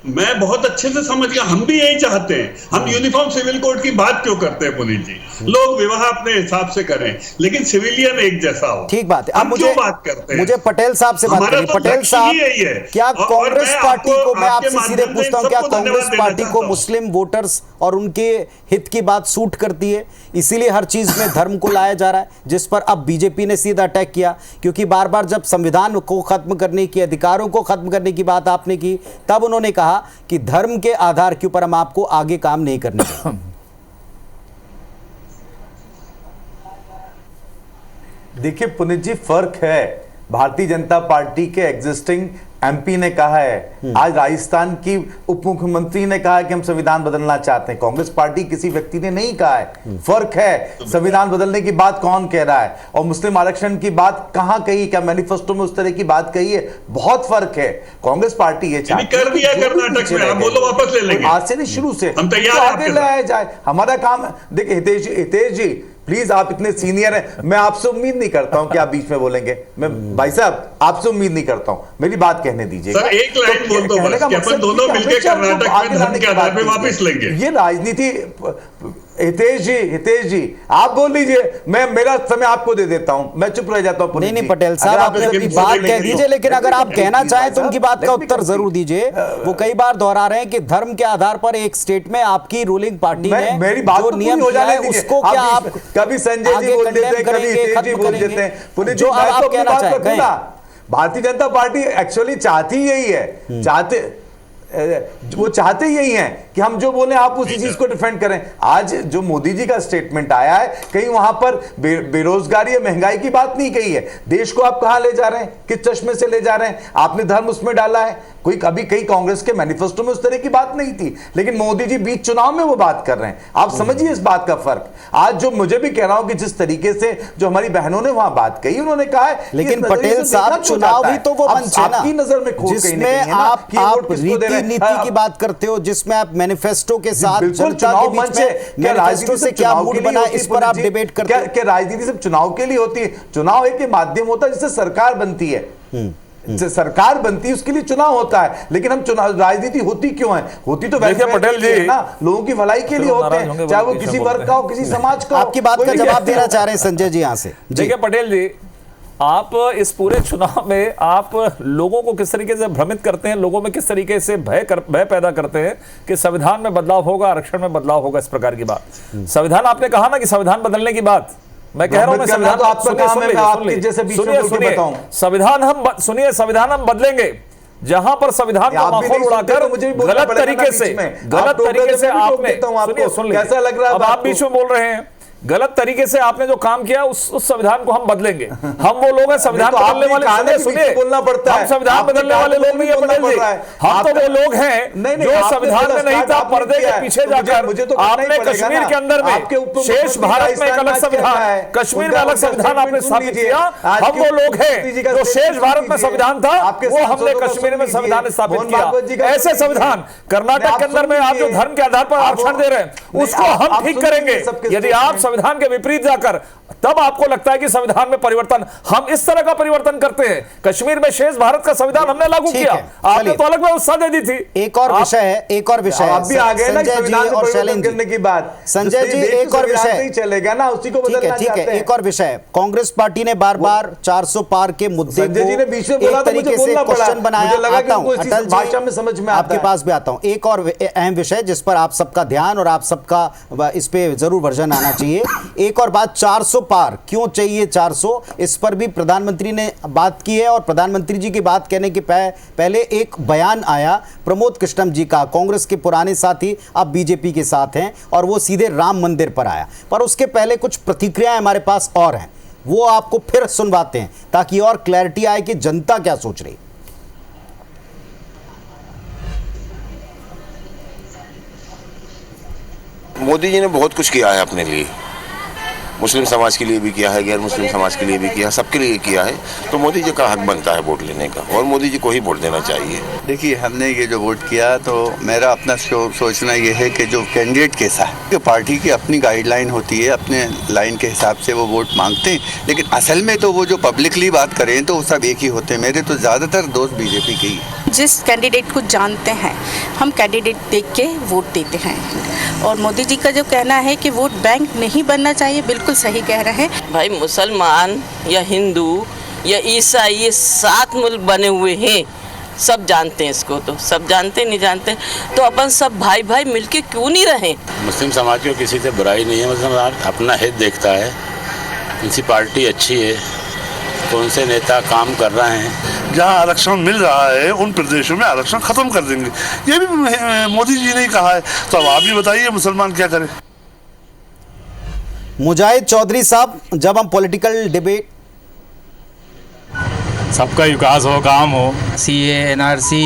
मैं बहुत अच्छे से समझ गया, हम भी यही चाहते हैं। हम यूनिफॉर्म सिविल कोड की बात क्यों करते हैं पुनीत जी? लोग विवाह अपने हिसाब से करें, लेकिन सिविलियन एक जैसा हो। ठीक बात है। अब मुझे पटेल साहब से बात करें। पटेल साहब, क्या कांग्रेस पार्टी को, मैं आपसे सीधे पूछता हूं, क्या कांग्रेस पार्टी को मुस्लिम वोटर्स और उनके हित की बात सूट करती है? इसीलिए हर चीज में धर्म को लाया जा रहा है, जिस पर अब बीजेपी ने सीधा अटैक किया, क्योंकि बार बार जब संविधान को खत्म करने की, अधिकारों को खत्म करने की बात आपने की, तब उन्होंने कहा कि धर्म के आधार के ऊपर हम आपको आगे काम नहीं करने देंगे। देखिए पुनीत जी, फर्क है। भारतीय जनता पार्टी के एग्जिस्टिंग एमपी ने कहा है, आज राजस्थान की उप मुख्यमंत्री ने कहा है कि हम संविधान बदलना चाहते हैं। कांग्रेस पार्टी किसी व्यक्ति ने नहीं कहा है। फर्क है, संविधान बदलने की बात कौन कह रहा है और मुस्लिम आरक्षण की बात कहां कही, क्या मैनिफेस्टो में उस तरह की बात कही है? बहुत फर्क है। कांग्रेस पार्टी ये चाहती है कर दिया कर्नाटक में, हम बोलो वापस ले लेंगे, आज से नहीं शुरू से हम तैयार हैं, आगे लाया जाए, हमारा काम। देखिए हितेश जी प्लीज, आप इतने सीनियर हैं, मैं आपसे उम्मीद नहीं करता हूं कि आप बीच में बोलेंगे। मैं भाई साहब आपसे उम्मीद नहीं करता हूं, मेरी बात कहने दीजिए। सर एक लाइन बोल दो बस, कि अपन दोनों मिलकर कर्नाटक में धर्म के आधार पे वापस लेंगे। ये राजनीति हितेश जी आप बोल लीजिए, मैं मेरा समय आपको दे देता हूं, मैं चुप रह जाता हूं। नहीं पटेल साहब, आपने अपनी बात कह दीजिए, लेकिन अगर आप कहना चाहें तो उनकी बात का उत्तर जरूर दीजिए। वो कई बार दोहरा रहे हैं कि धर्म के आधार पर एक स्टेट में आपकी रूलिंग पार्टी ने मेरी बात जो नियम किया है उसको क्या आप कभी संजय जी बोल देते हैं, कभी हितेश जी बोल देते हैं, जो आप कहना चाहें। भारतीय जनता पार्टी एक्चुअली चाहती यही है, वो चाहते यही हैं कि हम जो बोले आप उसी चीज को डिफेंड करें। आज जो मोदी जी का स्टेटमेंट आया है, कहीं वहां पर बेरोजगारी या महंगाई की बात नहीं कही है। देश को आप कहां ले जा रहे हैं, किस चश्मे से ले जा रहे हैं? आपने धर्म उसमें डाला है, कोई कभी कई कांग्रेस के मैनिफेस्टो में उस तरह की बात नहीं थी, लेकिन मोदी जी बीच चुनाव में वो बात कर रहे हैं। आप समझिए इस बात का फर्क। आज जो मुझे भी कह रहा हूं कि जिस तरीके से जो हमारी बहनों ने वहां बात कही, उन्होंने कहा है, लेकिन पटेल साहब चुनाव भी तो वो मंच है ना, आपकी नजर में खोट जिसमें आप नीति की बात करते हो, जिसमें आप मैनिफेस्टो के साथ जनता के बीच में मैनिफेस्टो से क्या मूड बना, इस पर आप डिबेट करते हैं। क्या राजनीति सिर्फ चुनाव के लिए होती है? चुनाव एक माध्यम होता है जिससे सरकार बनती है, सरकार बनती है, उसके लिए चुनाव होता है। लेकिन हम चुनाव, राजनीति होती क्यों है? होती तो पटेल जी ना, लोगों की भलाई के लिए होते हैं, चाहे वो किसी वर्ग का हो, किसी समाज का। आपकी बात का जवाब देना चाह रहे हैं संजय जी यहां से। देखिए पटेल जी, आप इस पूरे चुनाव में आप लोगों को किस तरीके से भ्रमित करते हैं, लोगों में किस तरीके से भय पैदा करते हैं कि संविधान में बदलाव होगा, आरक्षण में बदलाव होगा, इस प्रकार की बात। संविधान, आपने कहा ना कि संविधान बदलने की बात, मैं कह रहा हूं, मैं संविधान, संविधान हम बदलेंगे। जहां पर संविधान का माहौल उड़ाकर गलत तरीके से आपने, सुनिए कैसा लग रहा है, अब आप बीच में बोल रहे हैं, गलत तरीके से आपने जो काम किया उस संविधान को हम बदलेंगे। हम वो लोग हैं संविधान बदलने वाले, सुनिए बोलना पड़ता है, हम संविधान बदलने वाले लोग नहीं है पटेल जी, हम तो वो लोग हैं जो संविधान में नहीं था, पर्दे के पीछे जाकर आपने कश्मीर के अंदर में शेष भारत में एक अलग संविधान, कश्मीर में अलग संविधान आपने स्थापित किया। हम वो लोग हैं जो शेष भारत में संविधान था, वो हमने कश्मीर में संविधान स्थापित किया। ऐसे संविधान कर्नाटक के अंदर में आप जो धर्म के आधार पर आरक्षण दे रहे हैं, उसको हम ठीक करेंगे। यदि आप संविधान के विपरीत जाकर, तब आपको लगता है कि संविधान में परिवर्तन, हम इस तरह का परिवर्तन करते हैं। कश्मीर में शेष भारत का संविधान हमने लागू किया, आपने तो अलग व्यवस्था दे दी थी। एक और विषय है, एक और विषय है संजय जी और शैलेंद्र करने की बात। संजय जी, एक और विषय चलेगा ना, उसी को बदलना ठीक है, एक और विषय। कांग्रेस पार्टी ने बार बार 400 पार के मुद्दे को एक तरीके से क्वेश्चन बनाया। आता हूं अटल जी, समझ में आपके पास भी आता हूं। एक और अहम विषय जिस पर आप सबका ध्यान और आप सबका इस पे जरूर वर्जन आना चाहिए। एक और बात, 400 पार क्यों चाहिए 400, इस पर भी प्रधानमंत्री ने बात की है। और प्रधानमंत्री जी की बात कहने के पहले एक बयान आया प्रमोद कृष्णम जी का, कांग्रेस के पुराने साथी अब बीजेपी के साथ हैं, और वो सीधे राम मंदिर पर आया। पर उसके पहले कुछ प्रतिक्रियाएं हमारे पास और हैं, वो आपको फिर सुनवाते हैं ताकि और क्लैरिटी आए कि जनता क्या सोच रही। मोदी जी ने बहुत कुछ किया है अपने लिए, मुस्लिम समाज के लिए भी किया है, गैर मुस्लिम समाज के लिए भी किया, सबके लिए किया है। तो मोदी जी का हक बनता है वोट लेने का, और मोदी जी को ही वोट देना चाहिए। देखिए, हमने ये जो वोट किया, तो मेरा अपना सोचना ये है कि जो कैंडिडेट कैसा है, कि पार्टी की अपनी गाइडलाइन होती है, अपने लाइन के हिसाब से वो वोट मांगते हैं, लेकिन असल में तो वो जो पब्लिकली बात करें तो वो सब एक ही होते हैं। मेरे तो ज़्यादातर दोस्त बीजेपी के ही हैं। जिस कैंडिडेट को जानते हैं, हम कैंडिडेट देख के वोट देते हैं। और मोदी जी का जो कहना है कि वोट बैंक नहीं बनना चाहिए, बिल्कुल सही कह रहे हैं। भाई, मुसलमान या हिंदू या ईसाई, ये 7 मुल्क बने हुए हैं, सब जानते हैं इसको, तो सब जानते नहीं जानते, तो अपन सब भाई भाई मिलके क्यों नहीं रहे। मुस्लिम समाज को किसी से बुराई नहीं है, मुस्लिम समाज अपना हित देखता है। किसी पार्टी अच्छी है, कौन से नेता काम कर रहे हैं, जहाँ आरक्षण मिल रहा है उन प्रदेशों में आरक्षण खत्म कर देंगे, ये भी मोदी जी ने कहा है। तो अब आप ही बताइए मुसलमान क्या करें। मुजाहिद चौधरी साहब, जब हम पॉलिटिकल डिबेट, सबका विकास हो, काम हो, CA, NRC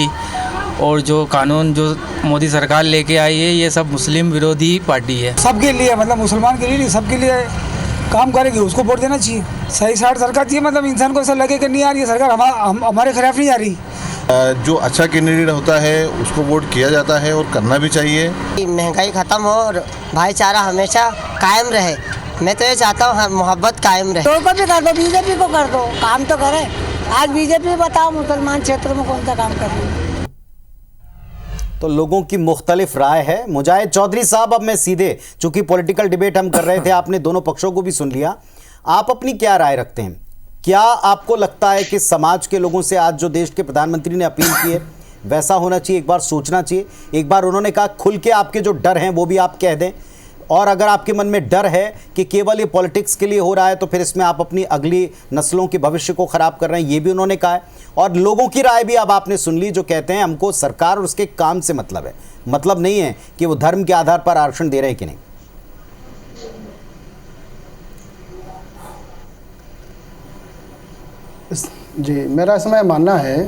और जो कानून जो मोदी सरकार लेके आई है, ये सब मुस्लिम विरोधी पार्टी है। सबके लिए, मतलब मुसलमान के लिए नहीं, सबके लिए काम करेगी, उसको वोट देना चाहिए। सही साइड सरकार चाहिए, मतलब इंसान को ऐसा लगे कि नहीं यार ये सरकार हमारे खिलाफ नहीं आ रही। जो अच्छा कैंडिडेट होता है उसको वोट किया जाता है और करना भी चाहिए। महंगाई खत्म हो और भाईचारा हमेशा कायम रहे। मैं तो ये चाहता हूँ मोहब्बत कायम रहे। तो भी कर दो, बीजेपी को कर दो, काम तो करे। आज बीजेपी बताओ मुसलमान क्षेत्र में कौन सा काम कर रही है। तो लोगों की मुख्तलिफ राय है। मुजाहिद चौधरी साहब, अब मैं सीधे, चूंकि पॉलिटिकल डिबेट हम कर रहे थे, आपने दोनों पक्षों को भी सुन लिया, आप अपनी क्या राय रखते हैं? क्या आपको लगता है कि समाज के लोगों से आज जो देश के प्रधानमंत्री ने अपील की है वैसा होना चाहिए? एक बार सोचना चाहिए। एक बार उन्होंने कहा खुल के आपके जो डर हैं वो भी आप कह दें, और अगर आपके मन में डर है कि केवल ये पॉलिटिक्स के लिए हो रहा है तो फिर इसमें आप अपनी अगली नस्लों के भविष्य को खराब कर रहे हैं, ये भी उन्होंने कहा है। और लोगों की राय भी अब आपने सुन ली, जो कहते हैं हमको सरकार और उसके काम से मतलब है, मतलब नहीं है कि वो धर्म के आधार पर आरक्षण दे रहे हैं कि नहीं। जी, मेरा इसमें मानना है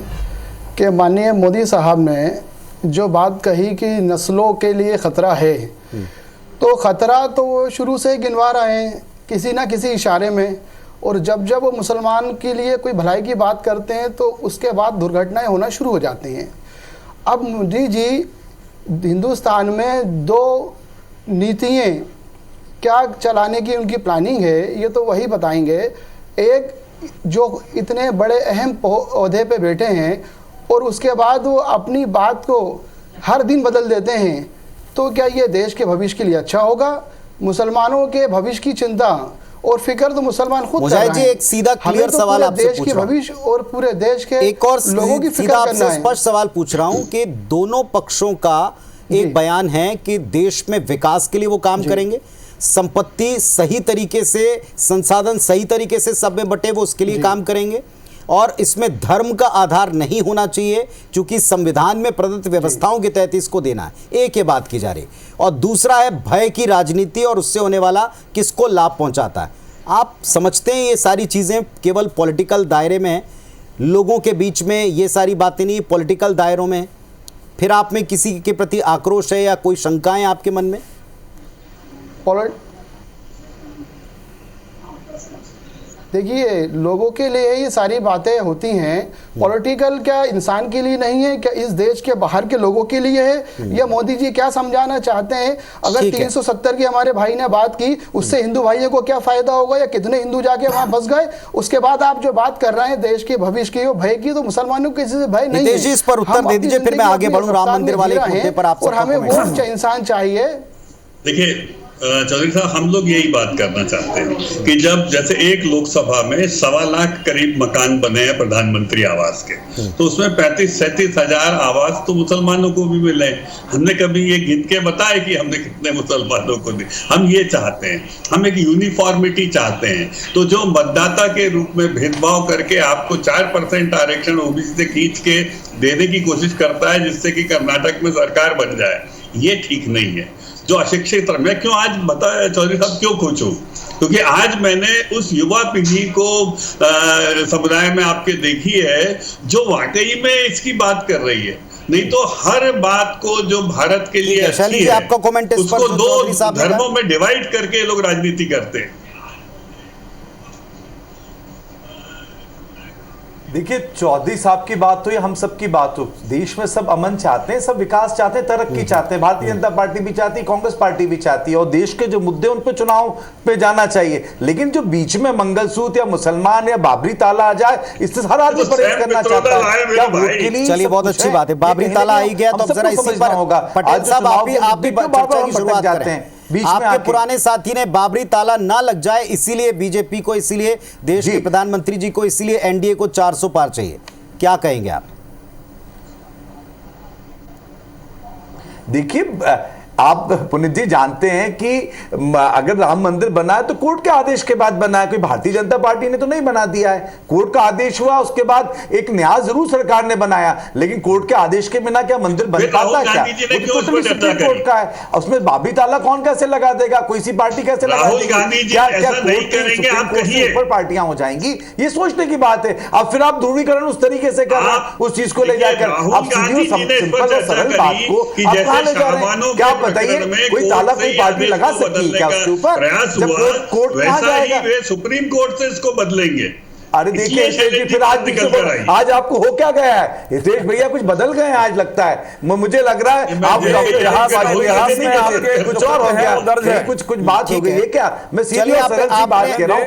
कि माननीय मोदी साहब ने जो बात कही कि नस्लों के लिए ख़तरा है, तो ख़तरा तो वो शुरू से ही गिनवा रहे हैं किसी ना किसी इशारे में, और जब जब वो मुसलमान के लिए कोई भलाई की बात करते हैं तो उसके बाद दुर्घटनाएं होना शुरू हो जाती हैं। अब मोदी जी हिंदुस्तान में दो नीतियाँ क्या चलाने की उनकी प्लानिंग है, ये तो वही बताएंगे। एक, जो इतने बड़े अहम ओहदे पे बैठे हैं और उसके बाद वो अपनी बात को हर दिन बदल देते हैं, तो क्या ये देश के भविष्य के लिए अच्छा होगा? मुसलमानों के भविष्य की चिंता और फिक्र तो मुसलमान खुद कर रहे हैं। एक सीधा क्लियर सवाल आपसे देश के भविष्य और पूरे देश के एक और लोगों की फिक्र करना है। स्पष्ट सवाल पूछ रहा हूं कि दोनों पक्षों का एक बयान है कि देश में विकास के लिए वो काम करेंगे, संपत्ति सही तरीके से, संसाधन सही तरीके से सब में बटे, वो उसके लिए काम करेंगे, और इसमें धर्म का आधार नहीं होना चाहिए क्योंकि संविधान में प्रदत्त व्यवस्थाओं के तहत इसको देना है। एक ये बात की जा रही, और दूसरा है भय की राजनीति और उससे होने वाला किसको लाभ पहुंचाता है। आप समझते हैं ये सारी चीज़ें केवल पॉलिटिकल दायरे में, लोगों के बीच में ये सारी बातें नहीं, पॉलिटिकल दायरों में फिर आप में किसी के प्रति आक्रोश है या कोई शंकाएं आपके मन में? देखिए, लोगों के लिए ये सारी बातें होती हैं। पॉलिटिकल क्या इंसान के लिए नहीं है, क्या इस देश के बाहर के लोगों के लिए है? या मोदी जी क्या समझाना चाहते हैं? अगर 370 की हमारे भाई ने बात की, उससे हिंदू भाइयों को क्या फायदा होगा, या कितने हिंदू जाके वहां बस गए? उसके बाद आप जो बात कर रहे हैं देश के भविष्य की, भय की, तो मुसलमानों को किसी से भय नहीं है। इस पर उत्तर दे दीजिए, फिर मैं आगे बढ़ूं राम मंदिर वाले मुद्दे पर। आप और हमें वो इंसान चाहिए। देखिए चौधरी साहब, हम लोग यही बात करना चाहते हैं कि जब जैसे एक लोकसभा में 1.25 लाख करीब मकान बने हैं प्रधानमंत्री आवास के, तो उसमें 35-37 हजार आवास तो मुसलमानों को भी मिले। हमने कभी ये गिन के बताया कि हमने कितने मुसलमानों को दिए? हम ये चाहते हैं, हम एक यूनिफॉर्मिटी चाहते हैं। तो जो मतदाता के रूप में भेदभाव करके आपको 4% आरक्षण ओबीसी से खींच के देने की कोशिश करता है जिससे कि कर्नाटक में सरकार बन जाए, ये ठीक नहीं है। जो अशिक्षित, मैं क्यों आज बता चौधरी साहब क्यों खुश हूँ, क्योंकि आज मैंने उस युवा पीढ़ी को समुदाय में आपके देखी है जो वाकई में इसकी बात कर रही है। नहीं तो हर बात को जो भारत के लिए अच्छी है, आपका कमेंट उसको दो धर्मों में डिवाइड करके लोग राजनीति करते हैं। देखिए, चौधरी साहब की बात हो या हम सब की बात हो, देश में सब अमन चाहते हैं, सब विकास चाहते हैं, तरक्की चाहते हैं। भारतीय जनता पार्टी भी चाहती है, कांग्रेस पार्टी भी चाहती है, और देश के जो मुद्दे उन पे चुनाव पे जाना चाहिए। लेकिन जो बीच में मंगलसूत्र या मुसलमान या बाबरी ताला आ जाए, इससे हर आदमी परहेज करना चाहता है। क्या वोट के लिए? चलिए, बहुत अच्छी बात है, बाबरी ताला आई गया तो जरा इसी पर होगा। पटेल साहब, आप भी चर्चा की शुरुआत जाते हैं। आपके पुराने साथी ने बाबरी ताला ना लग जाए इसीलिए बीजेपी को, इसीलिए देश के प्रधानमंत्री जी को, इसीलिए एनडीए को 400 पार चाहिए, क्या कहेंगे आप? देखिए, आप पुनीत जी जानते हैं कि अगर राम मंदिर बना है तो कोर्ट के आदेश के बाद बना है, कोई भारतीय जनता पार्टी ने तो नहीं बना दिया है। कोर्ट का आदेश हुआ, उसके बाद एक न्यास जरूर सरकार ने बनाया, लेकिन कोर्ट के आदेश के बिना क्या मंदिर बन पाता है? क्या सुप्रीम कोर्ट का है, उसमें बाबरी ताला कौन कैसे लगा देगा? कोई सी पार्टी कैसे लगा देगी? क्या ऊपर पार्टियां हो जाएंगी? ये सोचने की बात है। अब फिर आप ध्रुवीकरण उस तरीके से कर रहे हैं, उस चीज को ले जाकर आप सिंपल और सरल बात को आप कहां ले जा रहे हैं? क्या बताइए, कोई ताला कोई पार्टी लगा सकती है क्या उसके ऊपर? प्रयास हुआ, वैसा ही वे सुप्रीम कोर्ट से इसको बदलेंगे। अरे देखिए हितेश जी, फिर आज आपको हो क्या गया है हितेश भैया, कुछ बदल गए हैं आज लगता है, मुझे लग रहा है आप कुछ और हो गया, कुछ बात हो गई है क्या? मैं सीधी और सरल सी बात कह रहा हूँ,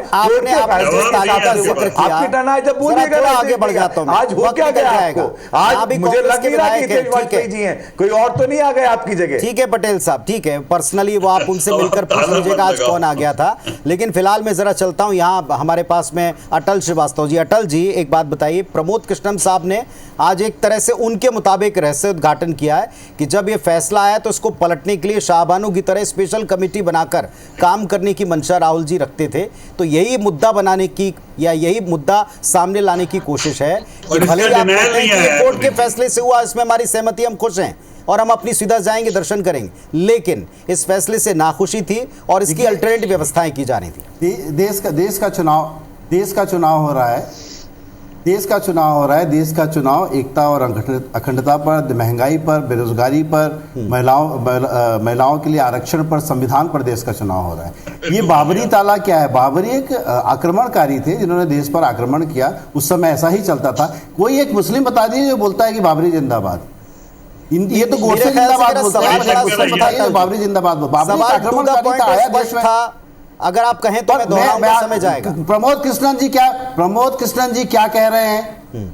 आपकी टर्न जब बोलिएगा आगे बढ़ जाता हूँ। आज हो क्या गया आपको? आज मुझे लग नहीं रहा कि हितेश वाजपेयी जी हैं, कोई और तो नहीं आ गए आपकी जगह। ठीक है पटेल साहब, ठीक है, पर्सनली वो आप उनसे मिलकर पूछ लीजिएगा आज कौन आ गया था। लेकिन फिलहाल मैं जरा चलता हूं, यहाँ हमारे पास में अटल श्रीवास्तव जी। अटल जी, एक बात बताइए, प्रमोद कृष्णन साहब ने आज एक तरह से उनके मुताबिक रहस्य उद्घाटन किया है कि जब ये फैसला आया तो इसको पलटने के लिए शाहबानो की तरह स्पेशल कमेटी बनाकर काम करने की मंशा राहुल जी रखते थे। तो यही मुद्दा बनाने की या यही मुद्दा सामने लाने की कोशिश है कि भले ही आप कहते हैं कि कोर्ट के फैसले से हुआ, इसमें हमारी सहमति, हम खुश हैं और हम अपनी सीधा जाएंगे, दर्शन करेंगे, लेकिन इस फैसले से नाखुशी थी और इसकी अल्टरनेटिव व्यवस्थाएं की जा रही थी। देश का चुनाव हो रहा है, देश का चुनाव एकता और अखंडता पर, महंगाई पर, बेरोजगारी पर, महिलाओं के लिए आरक्षण पर, संविधान पर देश का चुनाव हो रहा है। ये बाबरी ताला क्या है? बाबरी एक आक्रमणकारी थे जिन्होंने देश पर आक्रमण किया, उस समय ऐसा ही चलता था। कोई एक मुस्लिम बता दीजिए जो बोलता है कि बाबरी जिंदाबाद, ये तो गोडसे जिंदाबाद बोलता है, बाबरी जिंदाबाद, बाबरी आक्रमणकारी आया देश में था। अगर आप कहें तो मैं दोहराऊंगा, समझ आएगा। प्रमोद कृष्णन जी क्या कह रहे हैं?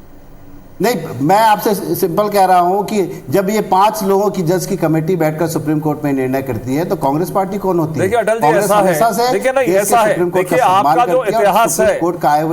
नहीं, मैं आपसे सिंपल कह रहा हूं कि जब ये 5 लोगों की जज की कमेटी बैठकर सुप्रीम कोर्ट में निर्णय करती है तो कांग्रेस पार्टी कौन होती है? देखिए अटल जी, ऐसा है, देखिए नहीं ऐसा है, देखिए आपका जो इतिहास है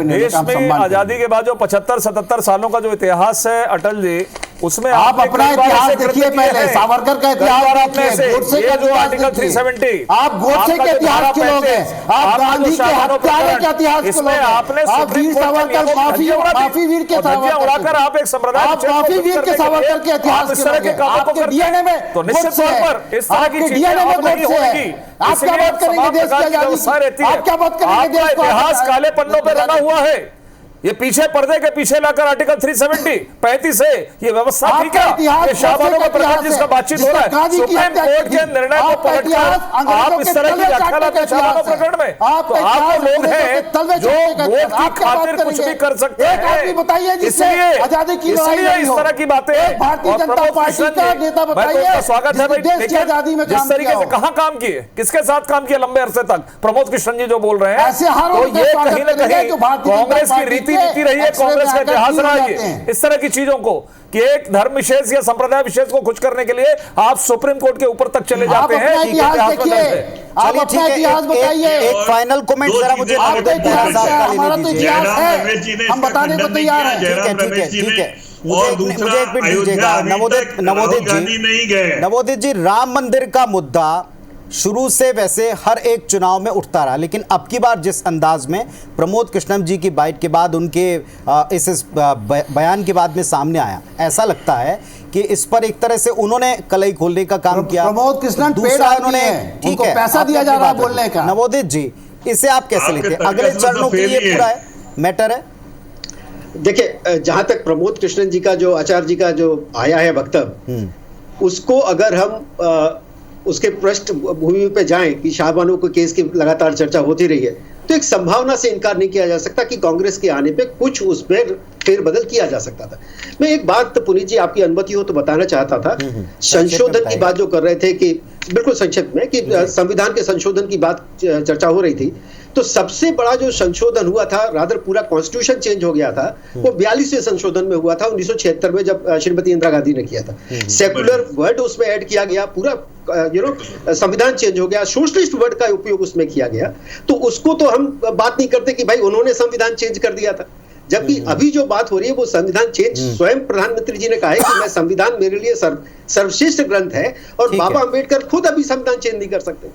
देश में आजादी के बाद जो 75-77 सालों का जो इतिहास है अटल जी, उसमें आप अपना इतिहास देखिए, पहले सावरकर का इतिहास देखिए, गोडसे का इतिहास देखिए, आप गोडसे के इतिहास के लोग हैं, आप गांधी के हत्यारे के इतिहास के लोग हैं, आप वीर सावरकर माफी वीर के उड़ाकर आप एक संप्रदाय, आप माफी वीर के सावरकर के इतिहास के लोग हैं, आपके डीएनए में तो निश्चित तौर पर इस तरह की चीजें नहीं होगी। आप क्या बात करेंगे देश की आजादी? आप क्या बात करेंगे देश का इतिहास काले पन्नों पर रना हुआ है? ये पीछे पर्दे के पीछे लाकर आर्टिकल 370-35 से ये व्यवस्था ठीक है, ये शाहबानो का प्रकार जिसका बातचीत हो रहा है, सुप्रीम कोर्ट के निर्णय को पलटकर आप इस तरह की व्याख्या लाते हैं शाहबानो प्रकरण में, तो आप लोग हैं जो वोट की खातिर कुछ भी कर सकते हैं, इसलिए इस तरह की बातें। और प्रमोद कृष्णन जी, मैं स्वागत है भाई, जिस तरीके से कहाँ काम किए, किसके साथ काम किया लंबे अरसे तक प्रमोद कृष्णन जी जो बोल रहे हैं, तो ये कहीं ना कहीं कांग्रेस की रीति रही है, कांग्रेस का इतिहास रहा है इस तरह की चीजों को कि एक धर्म विशेष या संप्रदाय विशेष को खुश करने के लिए आप सुप्रीम कोर्ट के ऊपर तक चले जाते हैं। चलिए ठीक है, एक फाइनल कमेंट जरा मुझे हम बताने को तैयार हैं। ठीक है, मुझे एक मिनट दीजिएगा। नवोदित जी, राम मंदिर का मुद्दा शुरू से वैसे हर एक चुनाव में उठता रहा, लेकिन अब की बार जिस अंदाज में प्रमोद कृष्णन जी की बाइट के बाद, उनके इस बयान के बाद में सामने आया, ऐसा लगता है कि इस पर एक तरह से उन्होंने कलई खोलने का काम किया। प्रमोद कृष्णन दूसरा उन्होंने, ठीक है, पैसा दिया जा रहा है बोलने का। नवोदित जी, इसे आप कैसे लेते हैं? अगले चरणों के लिए पूरा मैटर है। देखिए, जहां तक प्रमोद कृष्णन जी का जो आचार्य जी का जो आया है वक्तव्य, उसको अगर हम उसके पृष्ठभूमि पे जाएं कि शाहबानो के केस की लगातार चर्चा होती रही है, तो एक संभावना से इनकार नहीं किया जा सकता कि कांग्रेस के आने पे कुछ उसमें फेरबदल किया जा सकता था। मैं एक बात पुनीत जी, आपकी अनुमति हो तो बताना चाहता था। संशोधन की बात जो कर रहे थे कि बिल्कुल संक्षिप्त में कि संविधान के संशोधन की बात चर्चा हो रही थी, तो सबसे बड़ा जो संशोधन हुआ था, रादर पूरा कॉन्स्टिट्यूशन चेंज हो गया था, वो 42वें संशोधन में हुआ था 1976 में, जब श्रीमती इंदिरा गांधी ने किया था। सेकुलर वर्ड उसमें ऐड किया गया, पूरा संविधान चेंज हो गया, सोशलिस्ट वर्ड का उपयोग उसमें किया गया। तो उसको तो हम बात नहीं करते कि भाई उन्होंने संविधान चेंज कर दिया था, जबकि अभी जो बात हो रही है वो संविधान चेंज स्वयं प्रधानमंत्री जी ने कहा है कि मैं संविधान मेरे लिए सर्वश्रेष्ठ ग्रंथ है, और बाबा अंबेडकर खुद अभी संविधान चेंज नहीं कर सकते।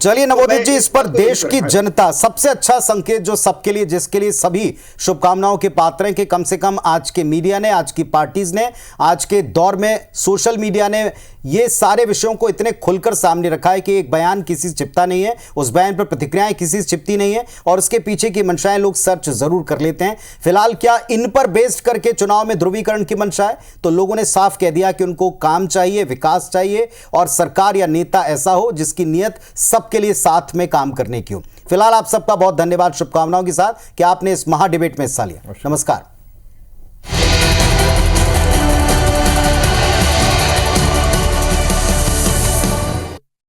चलिए नवोदित जी, इस पर देश की जनता सबसे अच्छा संकेत जो सबके लिए, जिसके लिए सभी शुभकामनाओं के पात्र हैं कि कम से कम आज के मीडिया ने, आज की पार्टीज ने, आज के दौर में सोशल मीडिया ने ये सारे विषयों को इतने खुलकर सामने रखा है कि एक बयान किसी से चिपता नहीं है, उस बयान पर प्रतिक्रियाएं किसी से चिपती नहीं है, और उसके पीछे की मंशाएं लोग सर्च जरूर कर लेते हैं। फिलहाल क्या इन पर बेस्ड करके चुनाव में ध्रुवीकरण की मंशा है? तो लोगों ने साफ कह दिया कि उनको काम चाहिए, विकास चाहिए, और सरकार या नेता ऐसा हो जिसकी नीयत सबके लिए साथ में काम करने की हो। फिलहाल आप सबका बहुत धन्यवाद, शुभकामनाओं के साथ कि आपने इस महा डिबेट में हिस्सा लिया। नमस्कार।